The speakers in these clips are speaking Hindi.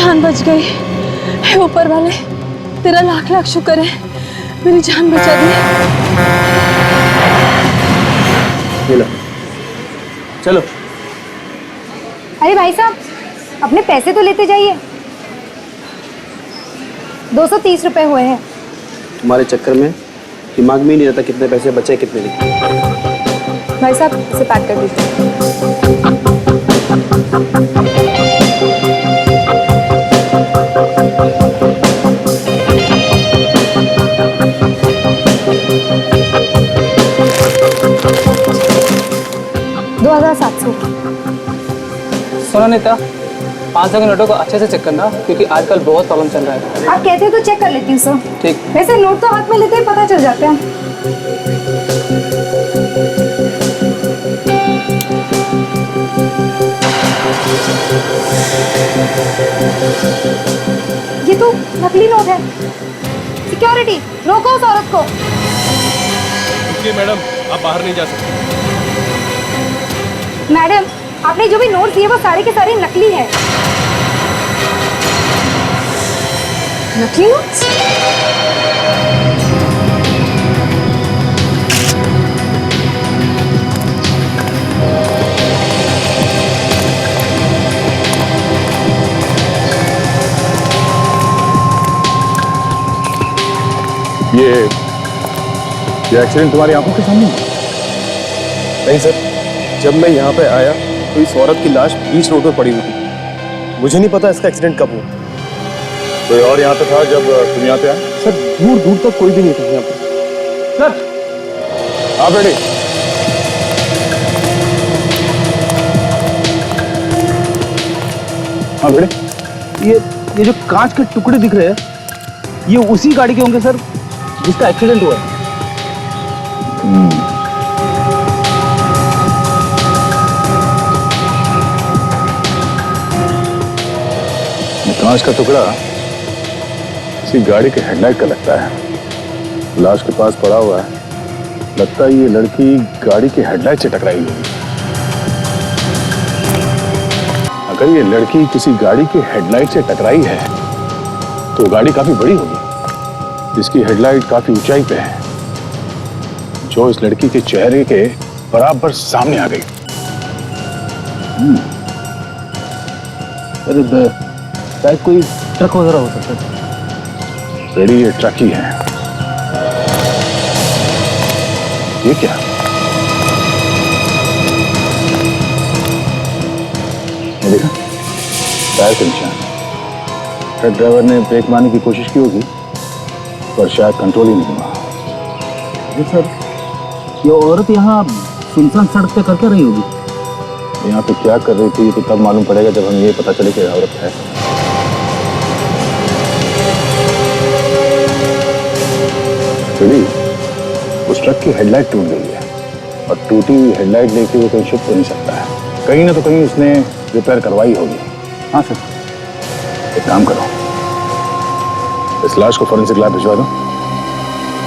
जान बच गई। हे ऊपर वाले, तेरा लाख लाख शुक्र है, मेरी जान बचा दी। चलो चलो। अरे भाई साहब, अपने पैसे तो लेते जाइए। 230 रुपए हुए हैं। तुम्हारे चक्कर में दिमाग में ही नहीं रहता कितने पैसे बचे कितने नहीं। भाई साहब, इसे पैक कर दीजिए। सुनो नीता, 500 के नोटों को अच्छे से चेक करना, क्योंकि आजकल बहुत प्रॉब्लम चल रहा है। आप कहते हैं तो चेक कर लेती हूँ सर। ठीक। वैसे नोट तो हाथ में लेते ही पता चल जाते हैं। ये तो नकली नोट है। सिक्योरिटी, रोको उस औरत को। रुकिए मैडम, आप बाहर नहीं जा सकते। मैडम, आपने जो भी नोट दिए वो सारे के सारे नकली हैं। नकली नोट्स? ये एक्सीडेंट तुम्हारी आंखों के सामने? नहीं सर, जब मैं यहाँ पे आया तो इस औरत की लाश बीच रोड पर पड़ी हुई थी। मुझे नहीं पता इसका एक्सीडेंट कब हुआ। कोई और यहाँ पे था जब तुम यहाँ पे आए? सर, दूर दूर तक कोई भी नहीं था यहाँ पे। सर आप रेडी? हाँ बेटे। ये जो कांच के टुकड़े दिख रहे हैं, ये उसी गाड़ी के होंगे सर जिसका एक्सीडेंट हुआ है। कांच का टुकड़ा किसी गाड़ी के हेडलाइट का लगता है। लाश के पास पड़ा हुआ है। लगता है ये लड़की गाड़ी के हेडलाइट से टकराई होगी। अगर ये लड़की किसी गाड़ी के हेडलाइट से टकराई है तो गाड़ी काफी बड़ी होगी, जिसकी हेडलाइट काफी ऊंचाई पे है, जो इस लड़की के चेहरे के बराबर सामने आ गई। अरे शायद कोई ट्रक वगैरह हो सकता है। रेडी, ये ट्रक ही है। ये क्या? ये देखा, टायर के निशान। ट्रक ड्राइवर ने ब्रेक मारने की कोशिश की होगी पर शायद कंट्रोल ही नहीं हुआ। जी सर, ये औरत यहाँ सुनसान सड़क पे कर रही होगी। यहाँ पे क्या कर रही थी तो तब मालूम पड़ेगा जब हमें ये पता चले कि औरत है। उस ट्रक की हेडलाइट टूट गई है और टूटी हुई हेडलाइट लेके वो कहीं छुप तो नहीं सकता है। कहीं ना तो कहीं उसने रिपेयर करवाई होगी। हाँ सर, एक काम करो, इस लाश को फोरेंसिक लैब भिजवा दो।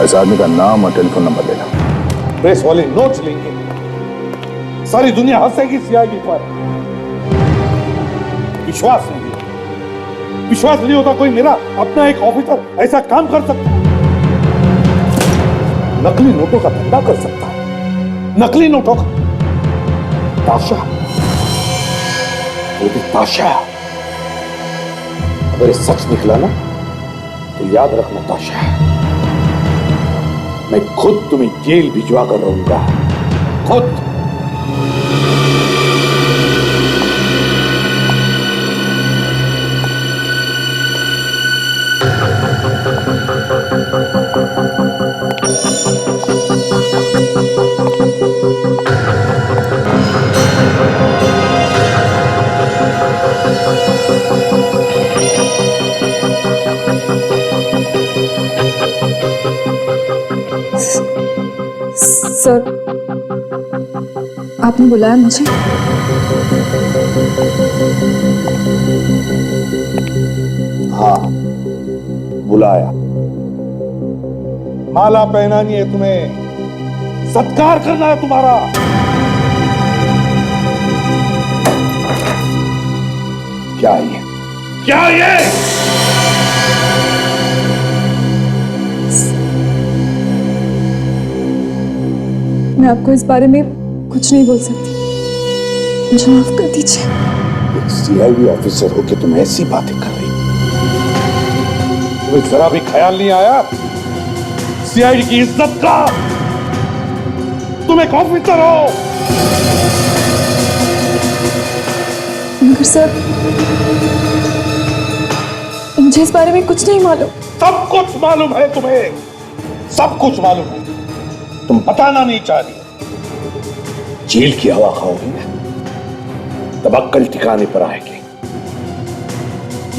इस आदमी का नाम और टेलीफोन नंबर ले लो। प्रेस वाले नोट्स लेंगे, सारी दुनिया हंसेगी सीआईडी पर। विश्वास नहीं होता कोई मेरा अपना एक ऑफिसर ऐसा काम कर सकता है? नकली नोटों का धंधा कर सकता है, नकली नोटों का। ताशा, वो भी ताशा। अगर ये सच निकला ना तो याद रखना ताशा, मैं खुद तुम्हें जेल भिजवा कर रहूंगा, खुद। सर, आपने बुलाया मुझे? हाँ, बुलाया। माला पहनानी है तुम्हें, सत्कार करना है तुम्हारा। क्या क्या ये? मैं आपको इस बारे में कुछ नहीं बोल सकती, मुझे माफ कर दीजिए। एक सीआईडी ऑफिसर हो के तुम ऐसी बातें कर रही हो? तुम्हें जरा भी ख्याल नहीं आया सीआईडी की इज्जत का? तुम एक ऑफिसर हो। मगर सर, मुझे इस बारे में कुछ नहीं मालूम। सब कुछ मालूम है तुम्हें, सब कुछ मालूम है, तुम बताना नहीं चाह रही। जेल की हवा खाओगी ना, तब अक्कल ठिकाने पर आएगी।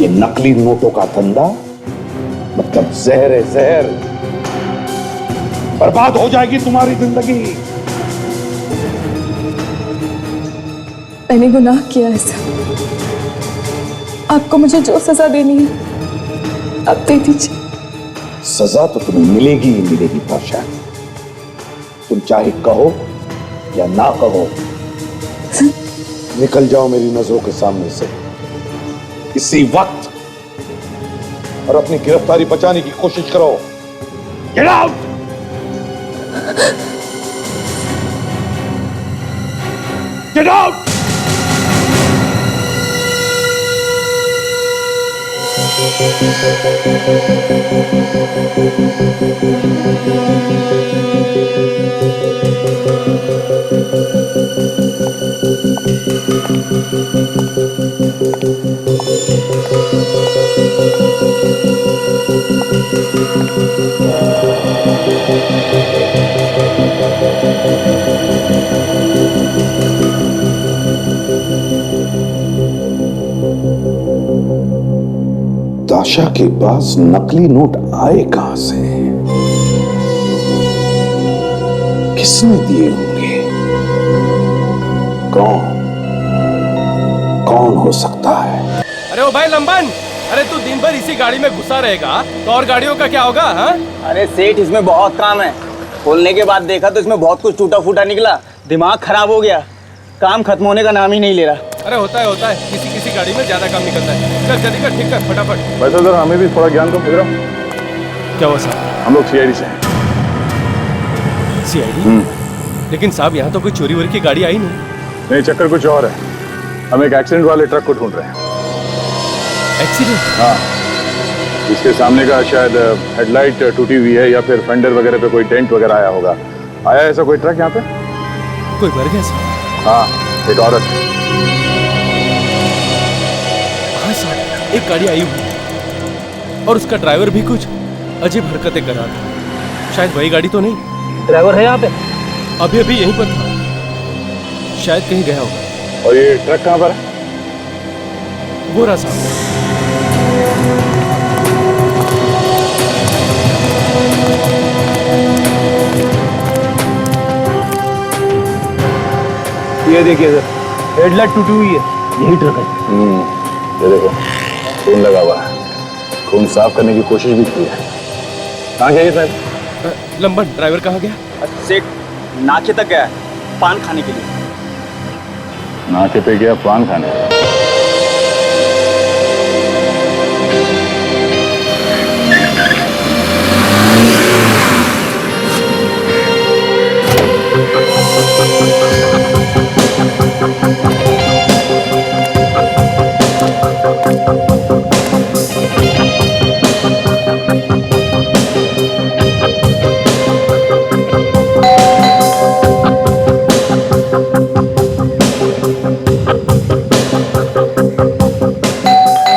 ये नकली नोटों का धंधा मतलब जहर है, जहर। बर्बाद हो जाएगी तुम्हारी जिंदगी। मैंने गुनाह किया है सर, आपको मुझे जो सजा देनी है आप दे दीजिए। सजा तो तुम्हें मिलेगी ही मिलेगी पाशा, तुम चाहे कहो या ना कहो। निकल जाओ मेरी नजरों के सामने से इसी वक्त, और अपनी गिरफ्तारी बचाने की कोशिश करो। Get out! Get out! दाशा के पास नकली नोट आए कहां से? किसने दिए होंगे? कौन हो सकता है? अरे ओ भाई लंबन, अरे तू दिन भर इसी गाड़ी में घुसा रहेगा तो और गाड़ियों का क्या होगा? हाँ, अरे सेठ, इसमें बहुत काम है। खोलने के बाद देखा तो इसमें बहुत कुछ टूटा फूटा निकला, दिमाग खराब हो गया। काम खत्म होने का नाम ही नहीं ले रहा। अरे होता है, किसी किसी गाड़ी में ज्यादा काम निकलता है। चल जल्दी कर, ठीक कर फटाफट। वैसे सर हमें भी थोड़ा ज्ञान को फिर क्या हुआ साहब? हम लोग सीआईडी से हैं। सीआईडी? लेकिन साहब यहाँ तो कोई चोरी वोरी की गाड़ी आई नहीं। नहीं, चक्कर कुछ और है। हम एक एक्सीडेंट वाले ट्रक को ढूंढ रहे हैं। एक्सीडेंट? हाँ, इसके सामने का शायद हेडलाइट टूटी हुई है या फिर फेंडर वगैरह पे कोई डेंट वगैरह आया होगा। आया ऐसा कोई ट्रक यहाँ पे? कोई मर गया साहब? हाँ, एक औरत। हाँ साहब, एक गाड़ी आई हुई और उसका ड्राइवर भी कुछ अजीब हरकतें कर रहा था। शायद वही गाड़ी तो नहीं। ड्राइवर है यहाँ पे? अभी अभी यहीं पर था, शायद कहीं गया होगा। और ये ट्रक कहाँ पर है? वो रहा साहब। ये देखिए सर, हेडलाइट टूटी हुई है। यही ट्रक है। ये देखो, खून लगा हुआ है। खून साफ करने की कोशिश भी की है। कहाँ गया ये ड्राइवर? लंबन, ड्राइवर कहाँ गया? सेठ नाके तक गया है, पान खाने के लिए। नाके पे गया पान खाने?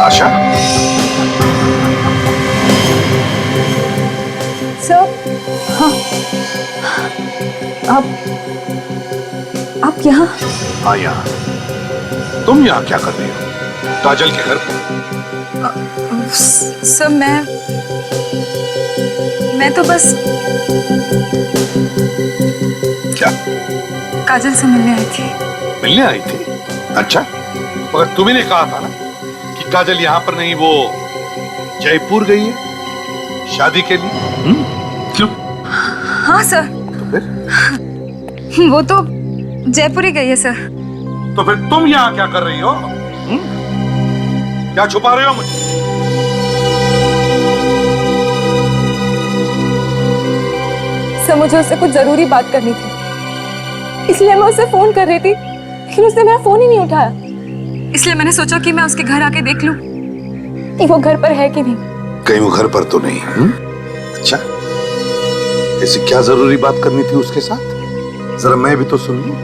आशा, सर, हाँ, आप यहाँ? हाँ यहाँ। तुम यहाँ क्या कर रही हो? काजल के घर पे? सर, मैं तो बस क्या काजल से मिलने आई थी। मिलने आई थी? अच्छा, मगर तुम्ही ने कहा था ना कि काजल यहाँ पर नहीं, वो जयपुर गई है शादी के लिए। क्यों? हाँ सर, तो फिर? वो तो जयपुर ही गई है सर। तो फिर तुम यहाँ क्या कर रही हो? क्या छुपा रहे हो मुझे? सर मुझे उससे कुछ जरूरी बात करनी थी, इसलिए मैं उसे फोन कर रही थी, लेकिन उसने मेरा फोन ही नहीं उठाया। इसलिए मैंने सोचा कि मैं उसके घर आके देख लूं कि वो घर पर है कि नहीं। कहीं वो घर पर तो नहीं है? अच्छा, ऐसी क्या जरूरी बात करनी थी उसके साथ? जरा मैं भी तो सुन लूं।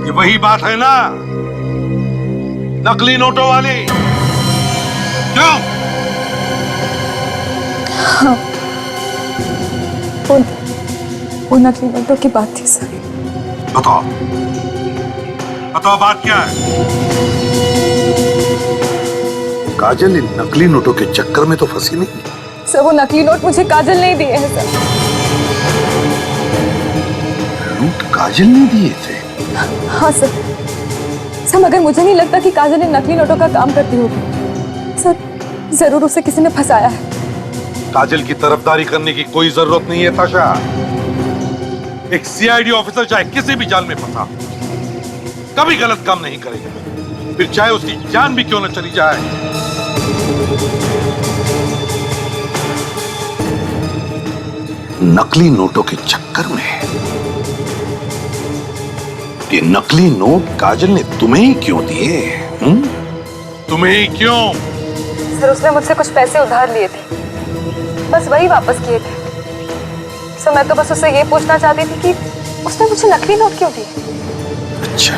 ये वही बात है ना, नकली नोटों वाली? क्यों? हाँ, वो नकली नोटों की बात थी सर। बताओ बताओ, बात क्या है? काजल इन नकली नोटों के चक्कर में तो फंसी नहीं? सर वो नकली नोट मुझे काजल नहीं दिए हैं सर। नोट काजल ने दिए थे? हाँ सर, मगर मुझे नहीं लगता कि काजल इन नकली नोटों का काम करती होगी सर। जरूर उसे किसी ने फंसाया है। काजल की तरफदारी करने की कोई जरूरत नहीं है ताशा। एक सीआईडी ऑफिसर चाहे किसी भी जाल में फंसा कभी गलत काम नहीं करेगा, फिर चाहे उसकी जान भी क्यों न चली जाए। नकली नोटों के चक्कर में ये नकली नोट काजल ने तुम्हें ही क्यों दिए? तुम्हें ही क्यों? सर उसने मुझसे कुछ पैसे उधार लिए थे, बस वही वापस किए थे। सर मैं तो बस उससे ये पूछना चाहती थी कि उसने मुझे नकली नोट क्यों दिए। अच्छा,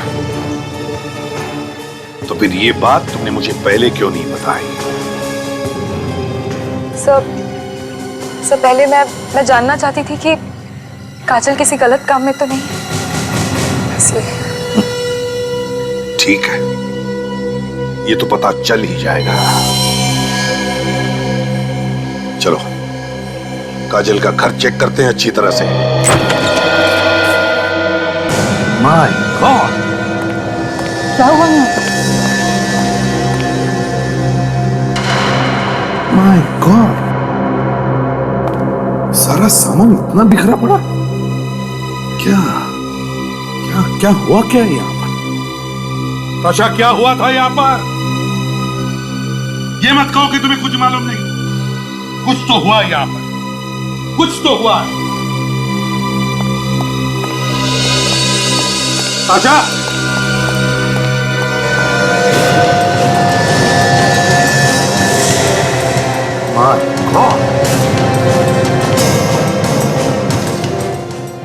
तो फिर ये बात तुमने मुझे पहले क्यों नहीं बताई? सर पहले मैं जानना चाहती थी कि काजल किसी गलत काम में तो नहीं, इसलिए। ठीक है, ये तो पता चल ही जाएगा। चलो काजल का घर चेक करते हैं अच्छी तरह से। माय गॉड, क्या हुआ यहाँ? माय गॉड, सारा सामान इतना बिखरा पड़ा। क्या क्या क्या हुआ क्या यहाँ पर? ताशा क्या हुआ था यहाँ पर? ये मत कहो कि तुम्हें कुछ मालूम नहीं। कुछ तो हुआ यहाँ पर, कुछ तो हुआ। ताशा,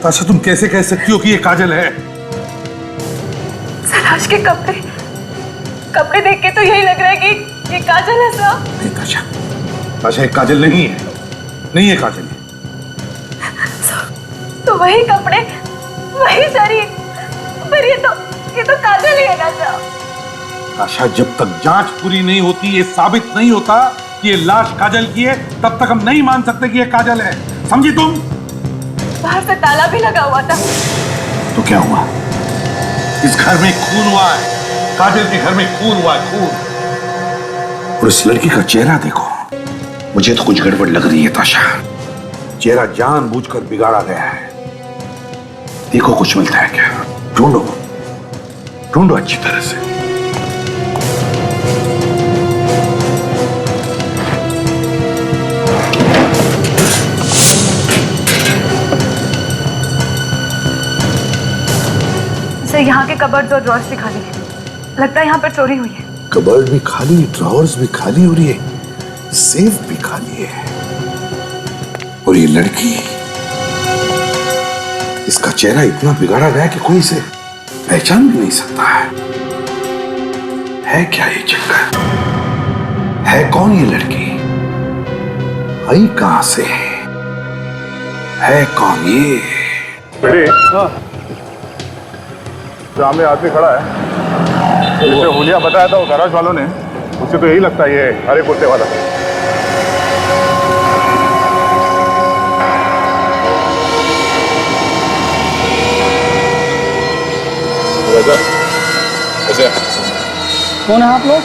ताशा तुम कैसे कह सकती हो कि ये काजल है? सर आज के कपड़े देख के तो यही लग रहा है कि ये काजल है सर। नहीं ताशा, ताशा ये काजल नहीं है, नहीं है काजल। तो वही कपड़े, वही शरीर, फिर ये तो काजल ही है ना सर। ताशा जब तक जांच पूरी नहीं होती, ये साबित नहीं होता कि ये लाश काजल की है, तब तक हम नहीं मान सकते कि ये काजल है। समझी तुम? बाहर से ताला भी लगा हुआ था। तो क्या हुआ? इस घर में खून हुआ है, काजल के घर में खून हुआ है, खून। और इस लड़की का चेहरा देखो, मुझे तो कुछ गड़बड़ लग रही है ताशा। चेहरा जानबूझकर बिगाड़ा गया है। देखो कुछ मिलता है क्या? ढूंढो ढूंढो अच्छी तरह से। सर यहाँ के कबर्ड्स और ड्रॉर्स भी खाली हैं। लगता है यहाँ पर चोरी हुई है। कबर्ड भी खाली, ड्रॉर्स भी खाली हो रही है, सेफ भी खाली है। और ये लड़की, इसका चेहरा इतना बिगाड़ा गया कि कोई इसे पहचान भी नहीं सकता है क्या ये चक्कर? है कौन ये लड़की? आई कहां से है कौन ये? बेटे, सामने आदमी खड़ा है, जिसे होलिया बताया था वो गैराज वालों ने, उसे तो यही लगता है ये हरे कुर्ते वाला। कैसे? कौन है आप लोग?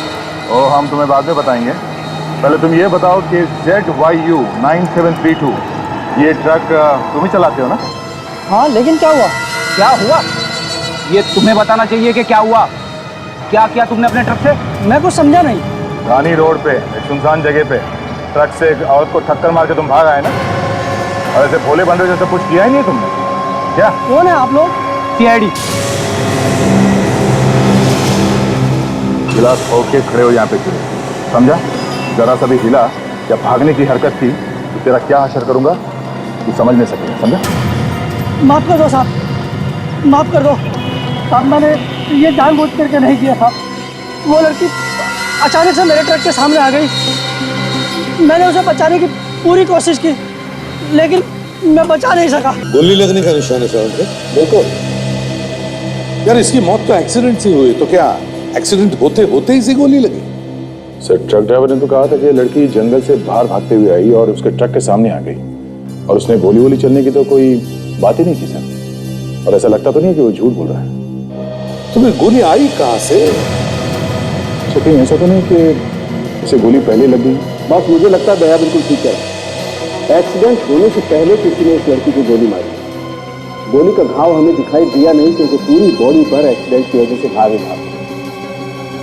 ओ हम तुम्हें बाद में बताएंगे, पहले तुम ये बताओ कि ZYU 9732 ये ट्रक तुम ही चलाते हो ना? हाँ, लेकिन क्या हुआ? क्या हुआ ये तुम्हें बताना चाहिए कि क्या हुआ। क्या किया तुमने अपने ट्रक से? मैं कुछ समझा नहीं। रानी रोड पे एक सुनसान जगह पे ट्रक से एक औरत को टक्कर मार के तुम भाग आए ना, और ऐसे भोले बंदे जैसे कुछ किया ही नहीं तुमने क्या? कौन है आप लोग? सीआईडी। गिलास फोड़ के खड़े हो यहाँ पे क्यों? समझा? जरा सा भी हिला या भागने की हरकत की तो तेरा क्या असर करूंगा तू समझ नहीं सकेगा, समझा? माफ कर दो साहब, माफ कर दो साहब, मैंने ये जानबूझ करके नहीं किया साहब। वो लड़की अचानक से मेरे ट्रक के सामने आ गई, मैंने उसे बचाने की पूरी कोशिश की लेकिन मैं बचा नहीं सका। गोली लगने का निशान है साहब पे? बिल्कुल। यार इसकी मौत तो एक्सीडेंट से हुई, तो क्या एक्सीडेंट होते होते ही गोली लगी? सर ट्रक ड्राइवर ने तो कहा था कि ये लड़की जंगल से बाहर भागते हुए आई और उसके ट्रक के सामने आ गई, और उसने गोली वोली चलने की तो कोई बात ही नहीं की सर। और ऐसा लगता तो नहीं कि वो झूठ बोल रहा है। तुम्हें गोली आई कहां से? कहीं ऐसा तो नहीं कि इसे गोली पहले लग गई? बस मुझे लगता है दया बिल्कुल ठीक है। एक्सीडेंट होने से पहले किसी ने इस लड़की को गोली मारी। गोली का घाव हमें दिखाई दिया नहीं क्योंकि पूरी बॉडी पर एक्सीडेंट की वजह से घाव ही घाव।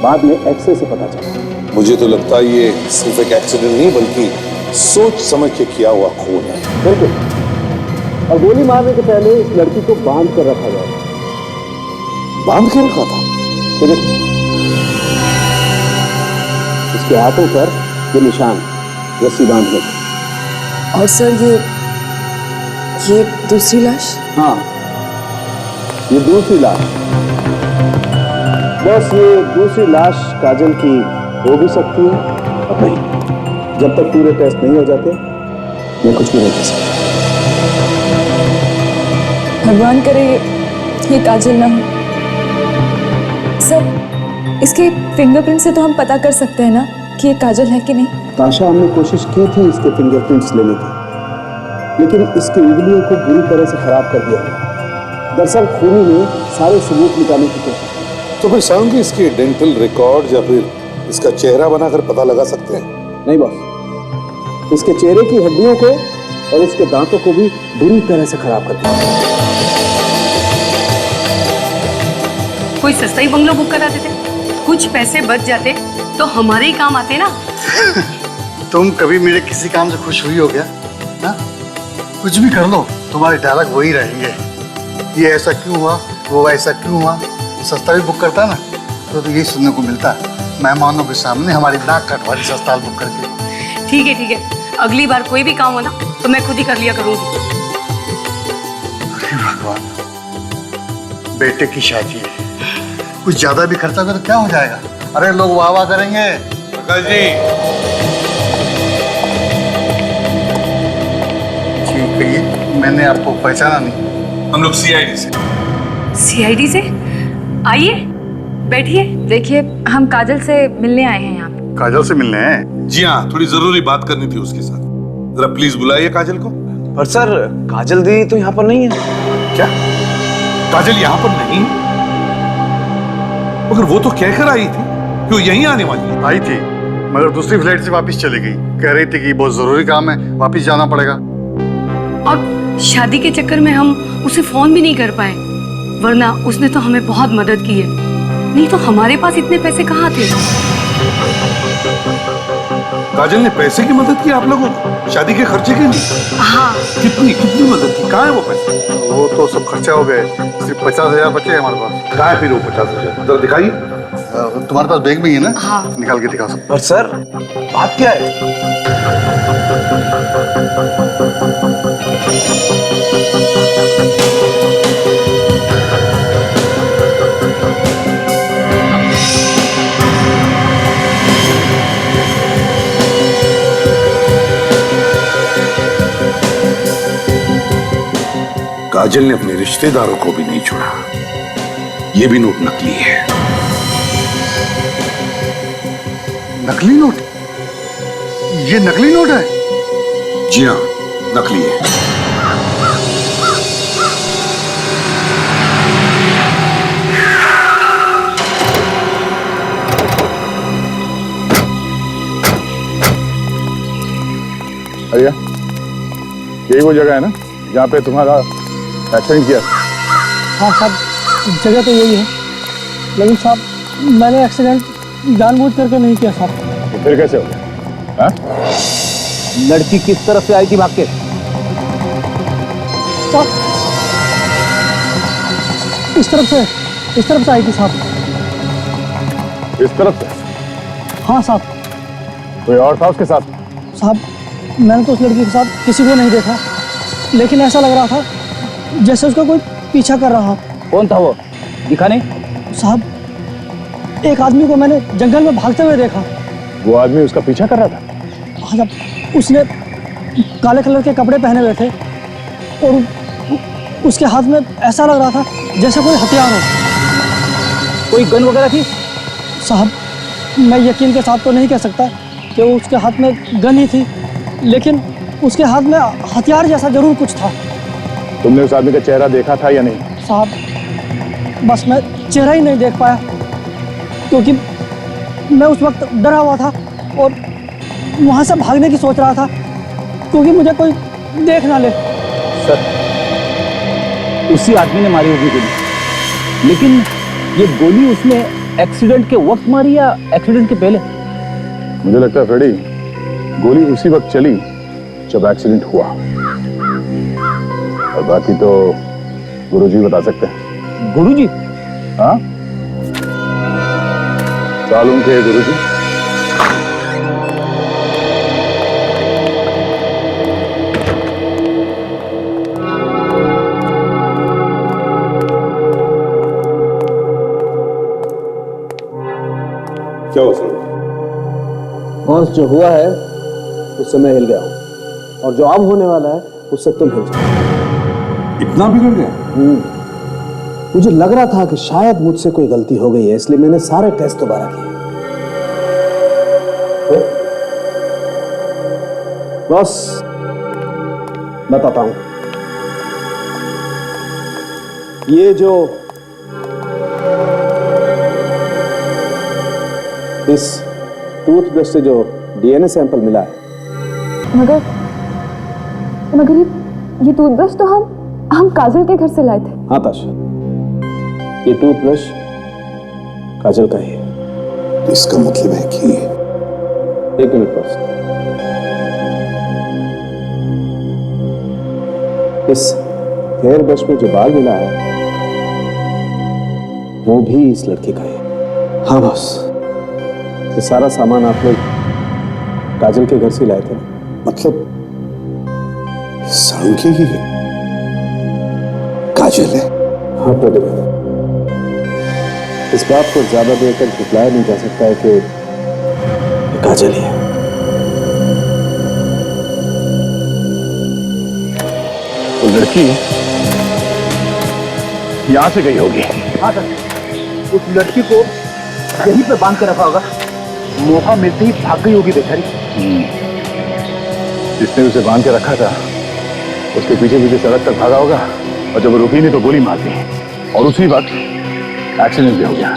बाद में एक्सरे से पता चला। मुझे तो लगता है ये सिर्फ एक एक्सीडेंट नहीं बल्कि सोच समझ के किया हुआ खून है। बिल्कुल। और गोली मारने के पहले इस लड़की को बांध कर रखा गया। बांध के रखा था? इसके हाथों पर ये निशान रस्सी बांधने के। और सर ये दूसरी लाश? हाँ, ये दूसरी लाश। बस ये दूसरी लाश काजल की हो भी सकती है और नहीं। जब तक पूरे टेस्ट नहीं हो जाते मैं कुछ भी नहीं कह सकता। भगवान करे ये काजल ना हो। सर इसके फिंगरप्रिंट से तो हम पता कर सकते हैं ना कि ये काजल है कि नहीं? ताशा, हमने कोशिश की थी इसके फिंगरप्रिंट्स लेने की, लेकिन इसकी उंगलियों को बुरी तरह से खराब कर दिया गया। दरअसल खूनी ने सारे सबूत निकालने की कोशिश की। तो फिर साहब इसके डेंटल रिकॉर्ड या फिर इसका चेहरा बनाकर पता लगा सकते हैं? नहीं बॉस, इसके चेहरे की हड्डियों को और इसके दांतों को भी बुरी तरह से खराब कर दिया। कोई सस्ता ही बंगलो बुक करा देते, कुछ पैसे बच जाते तो हमारे ही काम आते ना। तुम कभी मेरे किसी काम से खुश हुई हो क्या? ना? कुछ भी कर लो तुम्हारे डायलॉग वही रहेंगे। ये ऐसा क्यों हुआ, वो ऐसा क्यों हुआ। सस्ता भी बुक करता है ना तो यही सुनने को मिलता है, मेहमानों के सामने हमारी नाक कटवारी सस्ता बुक करके। ठीक है, अगली बार कोई भी काम हो ना तो मैं खुद ही कर लिया करूंगी। अरे भगवान, बेटे की शादी है, कुछ ज्यादा भी खर्चा होगा तो क्या हो जाएगा? अरे लोग वाह वाह करेंगे। प्रकाश जी, ठीक है, ये मैंने आपको पहचाना नहीं। हम लोग सीआईडी से। सीआईडी से? आइए बैठिए। देखिए हम काजल से मिलने आए हैं यहाँ पे। काजल से मिलने हैं? जी हाँ, थोड़ी जरूरी बात करनी थी उसके साथ। जरा प्लीज बुलाइए काजल को। पर सर काजल दीदी तो यहाँ पर नहीं है। क्या काजल यहाँ पर नहीं? मगर वो तो कहकर आई थी कि वो यहीं आने वाली है। आई थी मगर दूसरी फ्लाइट से वापस चली गई। कह रही थी कि बहुत जरूरी काम है, वापस जाना पड़ेगा। और शादी के चक्कर में हम उसे फोन भी नहीं कर पाए, वरना उसने तो हमें बहुत मदद की है। नहीं तो हमारे पास इतने पैसे कहाँ थे। काजल ने पैसे की मदद की आप लोगों को शादी के खर्चे के लिए? हाँ। कितनी मदद की? कहाँ है वो पैसे? वो तो सब खर्चा हो गए, सिर्फ 50,000 बचे हैं हमारे पास। कहाँ है फिर वो 50,000? जरा दिखाइए। तुम्हारे पास बैग में ही है ना? हाँ। निकाल के दिखा सकते। पर सर बात क्या है? काजल ने अपने रिश्तेदारों को भी नहीं छोड़ा। ये भी नोट नकली है। नकली नोट? ये नकली नोट है? जी हाँ, नकली है। अरे यही वो जगह है ना जहाँ पे तुम्हारा एक्सीडेंट किया? हाँ साहब, जगह तो यही है, लेकिन साहब मैंने एक्सीडेंट जानबूझ करके नहीं किया साहब। तो फिर कैसे हो गया? हाँ? लड़की किस तरफ से आई थी भाग के? साहब इस तरफ से आई थी साहब। इस तरफ से? हाँ साहब। कोई और था उसके साथ? साहब मैंने तो उस लड़की के साथ किसी को नहीं देखा, लेकिन ऐसा लग रहा था जैसे उसका कोई पीछा कर रहा। कौन था वो? दिखा नहीं? साहब एक आदमी को मैंने जंगल में भागते हुए देखा। वो आदमी उसका पीछा कर रहा था? हाँ साहब, उसने काले कलर के कपड़े पहने हुए थे और उसके हाथ में ऐसा लग रहा था जैसे कोई हथियार हो। कोई गन वगैरह थी? साहब मैं यकीन के साथ तो नहीं कह सकता कि वो उसके हाथ में गन ही थी, लेकिन उसके हाथ में हथियार जैसा जरूर कुछ था। तुमने उस आदमी का चेहरा देखा था या नहीं? साहब बस मैं चेहरा ही नहीं देख पाया, क्योंकि मैं उस वक्त डरा हुआ था और वहाँ से भागने की सोच रहा था, क्योंकि मुझे कोई देख ना ले। सर, उसी आदमी ने मारी होगी गोली, लेकिन ये गोली उसने एक्सीडेंट के वक्त मारी या एक्सीडेंट के पहले? मुझे लगता है फ्रेडी, गोली उसी वक्त चली जब एक्सीडेंट हुआ, और बाकी तो गुरुजी बता सकते हैं। गुरुजी? हाँ, सालून के गुरुजी। क्या हुआ सर? बॉस, जो हुआ है उससे मैं हिल गया हूं, और जो अब होने वाला है उससे तुम हिल जाओ। इतना बिगड़ गया? मुझे लग रहा था कि शायद मुझसे कोई गलती हो गई है, इसलिए मैंने सारे टेस्ट दोबारा किए। बॉस बताता हूं, ये जो इस टूथब्रश से जो डीएनए सैंपल मिला है, मगर ये टूथब्रश तो हम काजल के घर से लाए थे। हाँ ताशा, ये टूथब्रश काजल का ही है। इसका मतलब है कि एक मिनट बॉस, इस हेयर ब्रश में जो बाल मिला है वो भी इस लड़की का है। हाँ बॉस, ये सारा सामान आप लोग काजल के घर से लाए थे? मतलब सालून की ही है? काजल है? हाँ प्रदीप, इस बात को ज्यादा देर तक झुटलाया नहीं जा सकता है कि ये काजल ही है। वो लड़की यहां से गई होगी। हाँ सर, उस लड़की को यहीं पे बांध के रखा होगा, मौका मिलते ही भाग गई होगी बेचारी। जिसने उसे बांध के रखा था उसके पीछे पीछे सड़क तक भागा होगा, और जब वो रुकी नहीं तो गोली मार दी, और उसी वक्त एक्सीडेंट भी हो गया।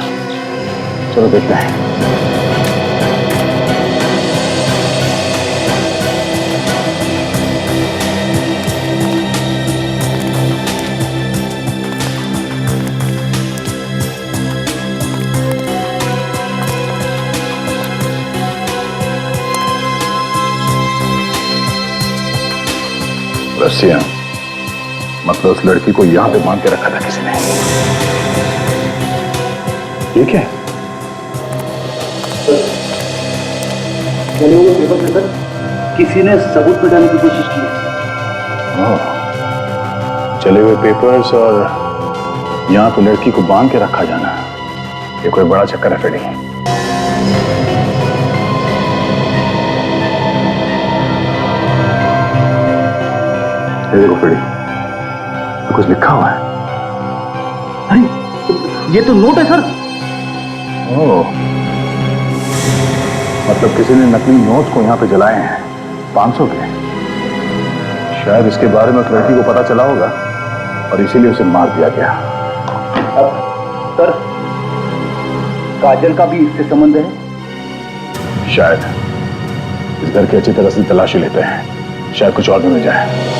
चलो देखते हैं। रस्सियां, मतलब उस लड़की को यहां पे बांध के रखा था किसी ने। ये क्या है? चले हुए पेपर के सर किसी ने सबूत मिटाने की कोशिश की है। चले हुए पेपर्स और यहां पे लड़की को बांध के रखा जाना, ये कोई बड़ा चक्कर है फ्रेडी। ये देखो फ्रेडी, तो कुछ लिखा हुआ है। अरे ये तो नोट है सर। ओह, मतलब किसी ने नकली नोट को यहाँ पे जलाए हैं 500 के। शायद इसके बारे में उस लड़की को पता चला होगा और इसीलिए उसे मार दिया गया। अब सर, काजल का भी इससे संबंध है? शायद। इस घर की अच्छी तरह से तलाशी लेते हैं, शायद कुछ और भी मिल जाए।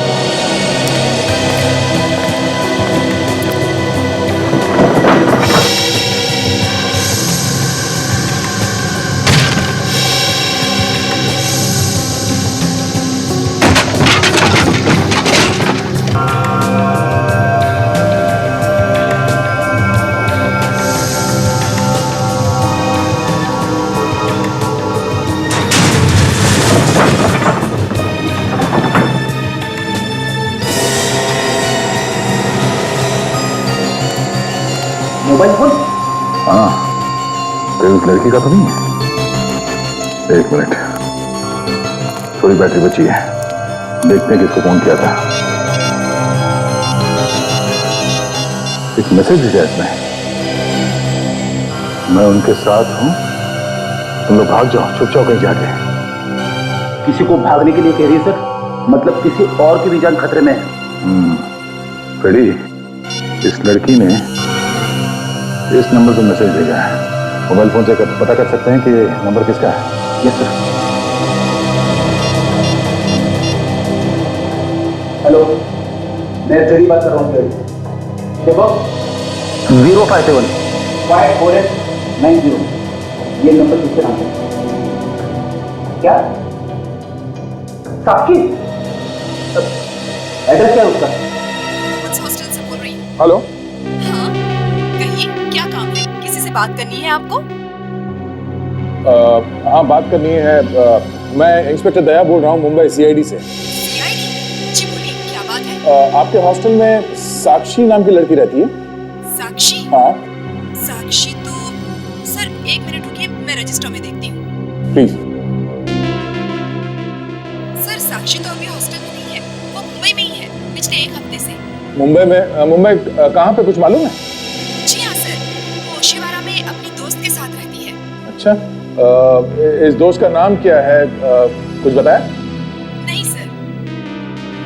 हाँ, कहीं उस लड़की का तो नहीं है? एक मिनट, थोड़ी बैटरी बची है, देखते हैं किसको फोन किया था। एक मैसेज दिया इसमें, मैं उनके साथ हूं, तुम लोग भाग जाओ, चुप जाओ कहीं जाके। किसी को भागने के लिए कह रही है सर? मतलब किसी और की भी जान खतरे में है? फ्रेडी, इस लड़की ने इस नंबर पर मैसेज भेजा है। मोबाइल फोन से पता कर सकते हैं कि ये नंबर किसका है? Yes sir. हेलो, मैं फ्रेडी बात कर रहा हूँ। देखो 057-548-90, ये नंबर किसके नाम है? क्या साक्षी? एड्रेस क्या है उसका? हॉस्टल से बोल रही हूँ। हेलो, हाँ कहिए, क्या काम है? किसी से बात करनी है आपको? हाँ बात करनी है। मैं इंस्पेक्टर दया बोल रहा हूँ मुंबई सीआईडी से। सीआईडी? जी बोलिए, क्या बात है? आपके हॉस्टल में साक्षी नाम की लड़की रहती है? साक्षी? हाँ साक्षी तो सर एक मिनट रुकिए, मैं रजिस्टर में देखती हूँ। प्लीज। सर साक्षी तो अभी हॉस्टल में नहीं है, वो मुंबई में ही है पिछले एक हफ्ते से। मुंबई कहाँ पे कुछ मालूम है? जी हाँ सर, वो शिवारा में अपनी दोस्त के साथ रहती है। अच्छा, इस दोस्त का नाम क्या है? कुछ बताया? नहीं सर।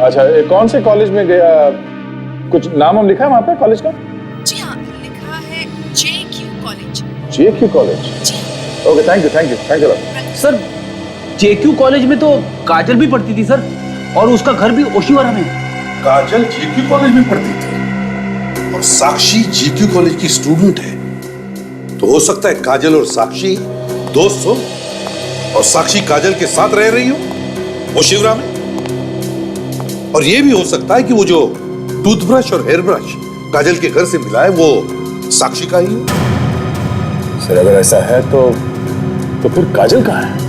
अच्छा, कौन से कॉलेज में गया? कुछ नाम लिखा है वहाँ पे कॉलेज का? जी हाँ, लिखा है JQ कॉलेज। JQ college? जी। Okay, thank you. Sir JQ college में तो काजल भी पढ़ती थी सर, और उसका घर भी ओशिवारा में है। काजल JQ कॉलेज में पढ़ती थी और साक्षी JQ कॉलेज की स्टूडेंट है, तो हो सकता है काजल और साक्षी दोस्त हो और साक्षी काजल के साथ रह रही हो ओशिवरा में। और यह भी हो सकता है कि वो जो टूथब्रश और हेयर ब्रश काजल के घर से मिला है वो साक्षी का ही हो। सर अगर ऐसा है तो फिर काजल कहाँ है?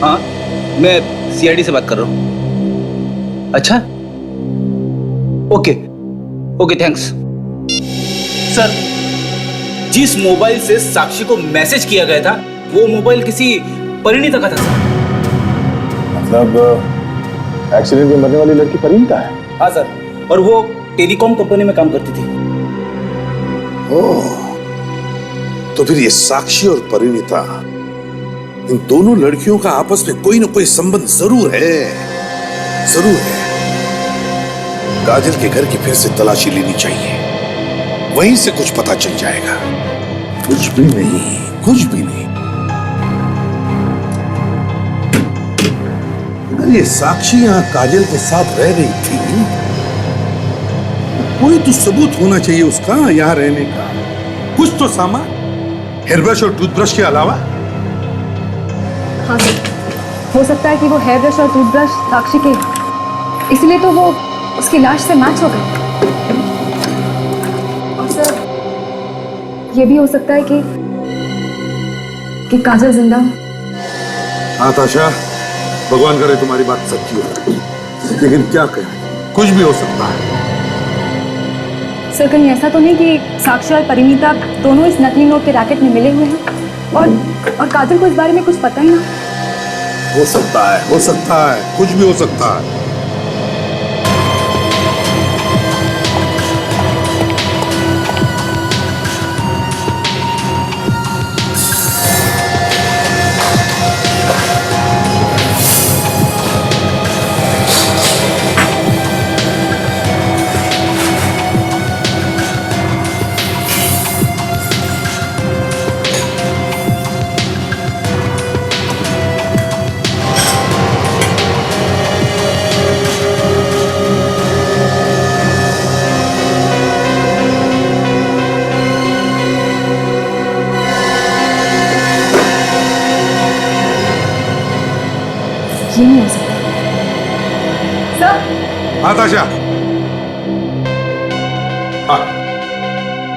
हाँ, मैं सीआईडी से बात कर रहा हूँ। अच्छा, ओके थैंक्स। सर, जिस मोबाइल से साक्षी को मैसेज किया गया था वो मोबाइल किसी परिणीता का था सर। मतलब एक्सीडेंट में मरने वाली लड़की परिणीता है? हाँ सर, और वो टेलीकॉम कंपनी में काम करती थी। ओह, तो फिर ये साक्षी और परिणीता, इन दोनों लड़कियों का आपस में कोई ना कोई संबंध जरूर है। काजल के घर की फिर से तलाशी लेनी चाहिए, वहीं से कुछ पता चल जाएगा। कुछ भी नहीं। अगर ये साक्षी यहाँ काजल के साथ रह रही थी, कोई तो सबूत होना चाहिए उसका यहाँ रहने का। कुछ तो सामान, हेयर ब्रश और टूथब्रश के अलावा। हाँ सर, हो सकता है कि वो हेयर ब्रश और टूथब्रश साक्षी के, इसलिए तो वो उसकी लाश से मैच हो गए। और सर ये भी हो सकता है कि काजल जिंदा हो। हाँ ताशा, भगवान करे तुम्हारी बात सच्ची हो, लेकिन क्या करें, कुछ भी हो सकता है। सर कहीं ऐसा तो नहीं कि साक्षी और परिणीता दोनों इस नकली नोट के रैकेट में मिले हुए हैं और काजल को इस बारे में कुछ पता ही ना? हो सकता है, कुछ भी हो सकता है। ये नहीं हो सकता। सर, हाँ ताशा, हाँ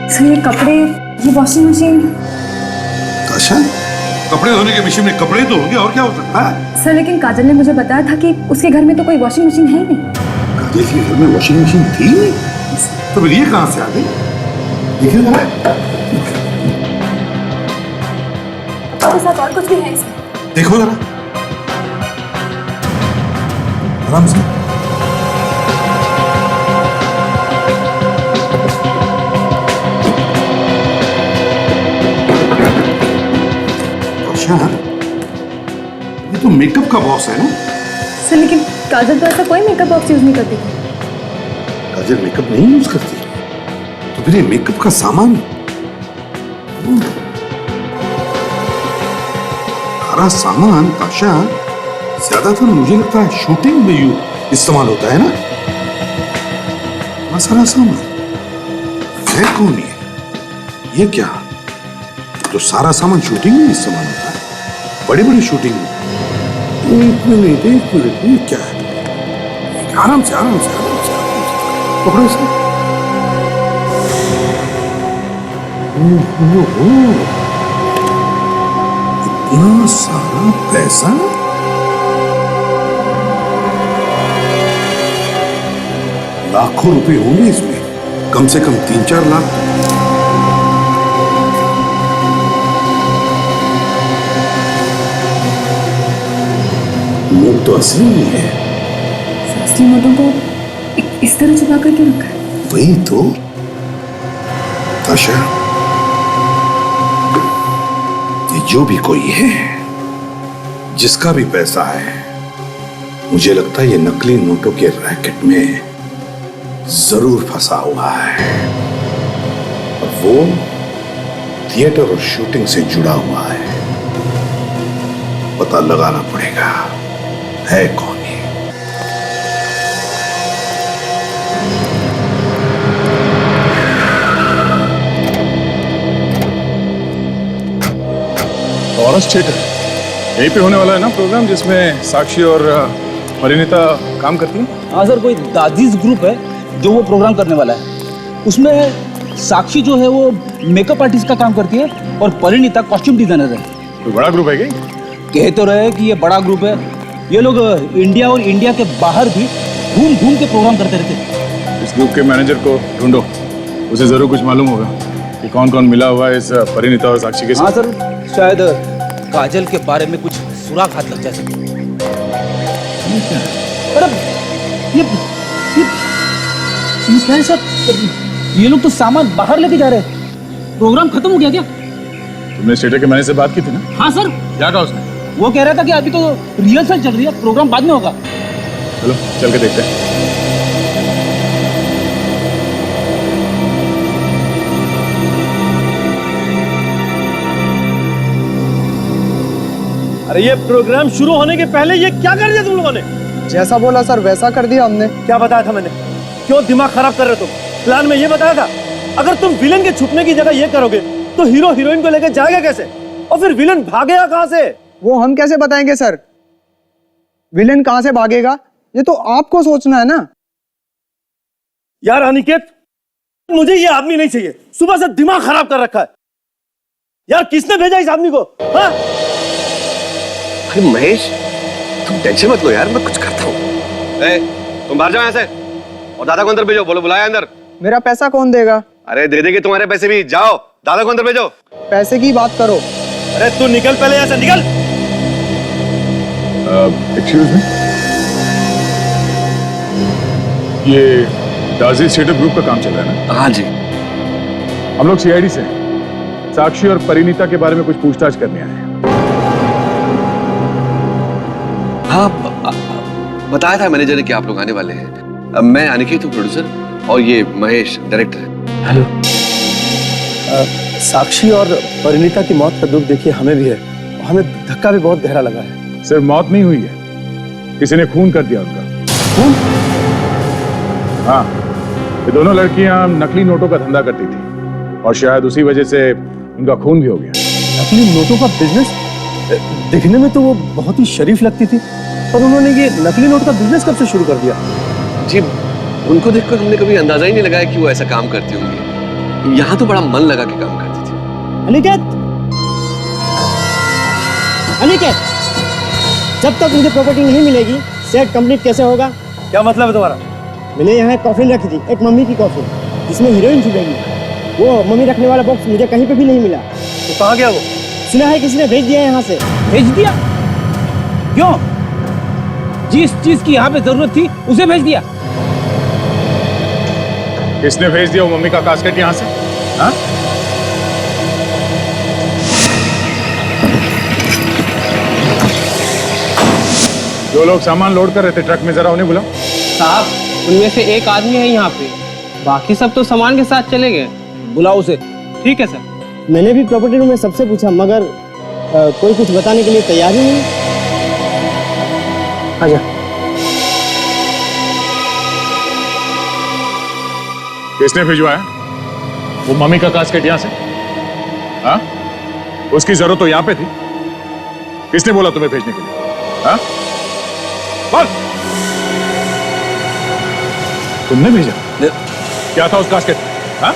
सर ये कपड़े, ये वॉशिंग मशीन। ताशा, कपड़े धोने के मशीन में कपड़े धो गए और क्या हो सकता है? सर लेकिन काजल ने मुझे बताया था कि उसके घर में तो कोई वॉशिंग मशीन है ही नहीं। काजल के घर में वॉशिंग मशीन थी नहीं, तो फिर ये कहां से आ गई? देखिए जरा। पापा के साथ और कुछ भी है इसमें। देखो जरा आराम से। अच्छा, ये तो मेकअप का बॉक्स है ना? सर लेकिन काजल तो ऐसा कोई मेकअप बॉक्स यूज नहीं करती थी। काजल मेकअप नहीं यूज करती, तो फिर ये मेकअप का सामान सारा सामान ताशा ज्यादातर मुझे लगता है शूटिंग में इस्तेमाल होता है ना? सारा सामान है कौन ये क्या? तो सारा सामान शूटिंग में इस्तेमाल होता है, बड़ी बड़ी शूटिंग में। एक मिनट ये क्या है? आराम से आराम से आराम से आराम से पकड़ो इसे। इतना सारा पैसा? लाखों रुपए होंगे इसमें, कम से कम 3-4 लाख। नोट तो असली नहीं है। असली नोटों को इस तरह छुपा कर क्यों रखा है? वही तो ताशा, ये जो भी कोई है, जिसका भी पैसा है, मुझे लगता है ये नकली नोटों के रैकेट में जरूर फंसा हुआ है। और वो थिएटर और शूटिंग से जुड़ा हुआ है। पता लगाना पड़ेगा है कौन ये। टॉरस थिएटर यहीं पे होने वाला है ना प्रोग्राम, जिसमें साक्षी और परिणीता काम करती हैं? हाँ सर, कोई दादीज ग्रुप है जो वो प्रोग्राम करने वाला है। उसमें साक्षी जो है वो मेकअप आर्टिस्ट का काम करती है और परिणीता कॉस्ट्यूम डिजाइनर है। कोई बड़ा ग्रुप है क्या? कह तो रहे कि ये बड़ा ग्रुप है। ये लोग इंडिया और इंडिया के बाहर भी घूम घूम के प्रोग्राम करते रहते हैं। इस ग्रुप के मैनेजर को ढूंढो, उसे जरूर कुछ मालूम होगा कि कौन कौन मिला हुआ है इस परिणीता और साक्षी के साथ। हाँ सर, शायद काजल के बारे में कुछ सुराग हाथ लग जाए। अरे सर, ये लोग तो सामान बाहर लेके जा रहे हैं। प्रोग्राम खत्म हो गया क्या? तुमने थिएटर के मैनेजर से बात की थी ना? हाँ सर। क्या कहा उसने? वो कह रहा था कि अभी तो रिहर्सल चल रही है, प्रोग्राम बाद में होगा। चलो चल के देखते हैं। अरे ये प्रोग्राम शुरू होने के पहले ये क्या कर दिया तुम लोगों ने? जैसा बोला सर वैसा कर दिया हमने। क्या बताया था मैंने? क्यों दिमाग खराब कर रहे हो तुम? प्लान में ये बताया था अगर तुम विलन के छुपने की जगह ये करोगे तो हीरो हीरोइन को लेकर जाएगा कैसे? और फिर विलन भागेगा कहां से? वो हम कैसे बताएंगे सर? विलेन कहां से भागेगा ये तो आपको सोचना है ना। यार अनिकेत, मुझे ये आदमी नहीं चाहिए। सुबह से दिमाग खराब कर रखा है। यार किसने भेजा इस आदमी को? हाँ? अरे महेश, तुम टेंशन मत लो यार, मैं कुछ करता हूँ। तुम बाहर जाओ यहाँ से और दादा को अंदर भेजो। बोलो बुलाया अंदर। मेरा पैसा कौन देगा? अरे दे देंगे तुम्हारे पैसे भी। जाओ दादा को अंदर भेजो। पैसे की बात करो। अरे तू निकल पहले यहाँ से, निकल। एक्सक्यूज मी, ये दादीज थिएटर ग्रुप का काम चल रहा है ना? हाँ जी। हम लोग सीआईडी से हैं। साक्षी और परिणीता के बारे में कुछ पूछताछ करने आए हैं। हाँ, बताया था मैनेजर ने कि आप लोग आने वाले हैं। मैं अनिकेत हूँ प्रोड्यूसर और ये महेश डायरेक्टर है। हेलो। साक्षी और परिणीता की मौत का दुख देखिए हमें भी है। हमें धक्का भी बहुत गहरा लगा है। सिर्फ मौत नहीं हुई है, किसी ने खून कर दिया उनका। खून? हाँ, ये दोनों लड़कियां नकली नोटों का धंधा करती थी और शायद उसी वजह से उनका खून भी हो गया। नकली नोटों का बिजनेस? दिखने में तो वो बहुत ही शरीफ लगती थी, पर उन्होंने ये नकली नोट का बिजनेस कब से शुरू कर दिया? जी, उनको देखकर हमने कभी अंदाजा ही नहीं लगाया कि वो ऐसा काम करती होंगी। यहाँ तो बड़ा मन लगा के काम करती थी। अनिकेत, अनिकेत, जब तक मुझे प्रॉपर्टी नहीं मिलेगी सेट कंप्लीट कैसे होगा? क्या मतलब है तुम्हारा? मैंने यहाँ एक कॉफिन रखी थी, एक मम्मी की कॉफिन, जिसमें हीरोइन छुपेगी। वो मम्मी रखने वाला बॉक्स मुझे कहीं पे भी नहीं मिला। तो कहाँ गया वो? सुना है किसी ने भेज दिया यहाँ से। भेज दिया? क्यों? जिस चीज की यहाँ पे जरूरत थी उसे भेज दिया। किसने भेज दिया वो मम्मी का कास्केट यहाँ से? हाँ? जो लोग सामान लोड कर रहे थे ट्रक में, जरा उन्हें बुलाओ। साहब, उनमें से एक आदमी है यहाँ पे, बाकी सब तो सामान के साथ चले गए। बुलाओ उसे। ठीक है सर। मैंने भी प्रॉपर्टी रूम में सबसे पूछा, मगर कोई कुछ बताने के लिए तैयार ही नहीं। आजा। किसने भिजवाया वो मम्मी का कास्केट यहाँ से? हाँ? उसकी जरूरत तो यहाँ पे थी। किसने बोला तुम्हें भेजने के लिए? हाँ? बोल। तुमने भेजा? क्या था उस कास्केट? हाँ?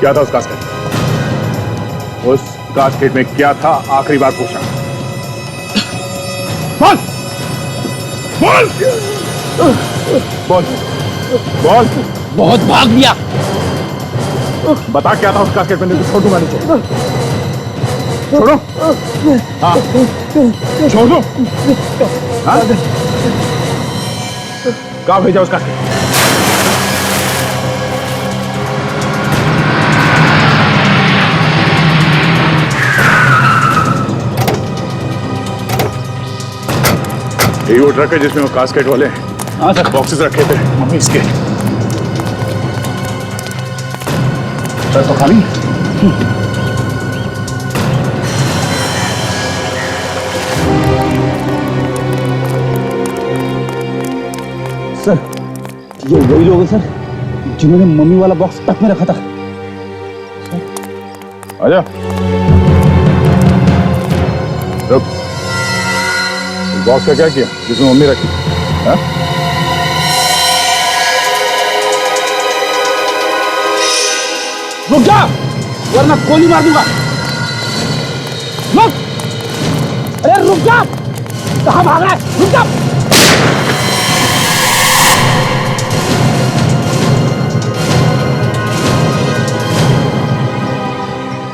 क्या था उस कास्केट? उस कास्केट में क्या था? आखिरी बार पूछा। बोल बोल बोल। बहुत भाग लिया। बता क्या था उस कास्केट में? नहीं तो छोड़ दूंगा नीचे। छोड़ो। हाँ छोड़ दो। हाँ? कहाँ भेजा उस कास्केट? यही वो ट्रक है जिसमें वो कास्केट वाले बॉक्सेस रखे थे मम्मी इसके। ट्रक तो खाली है। सर, ये वही लोग हैं सर जिन्होंने मम्मी वाला बॉक्स ट्रक में रखा था। आजा। रुक। बॉक्स का क्या किया जिसमें मम्मी रखी? हाँ? रुक जा, वरना गोली मार दूंगा। रुक! अरे रुक जा! कहाँ भाग रहा है? रुक जा!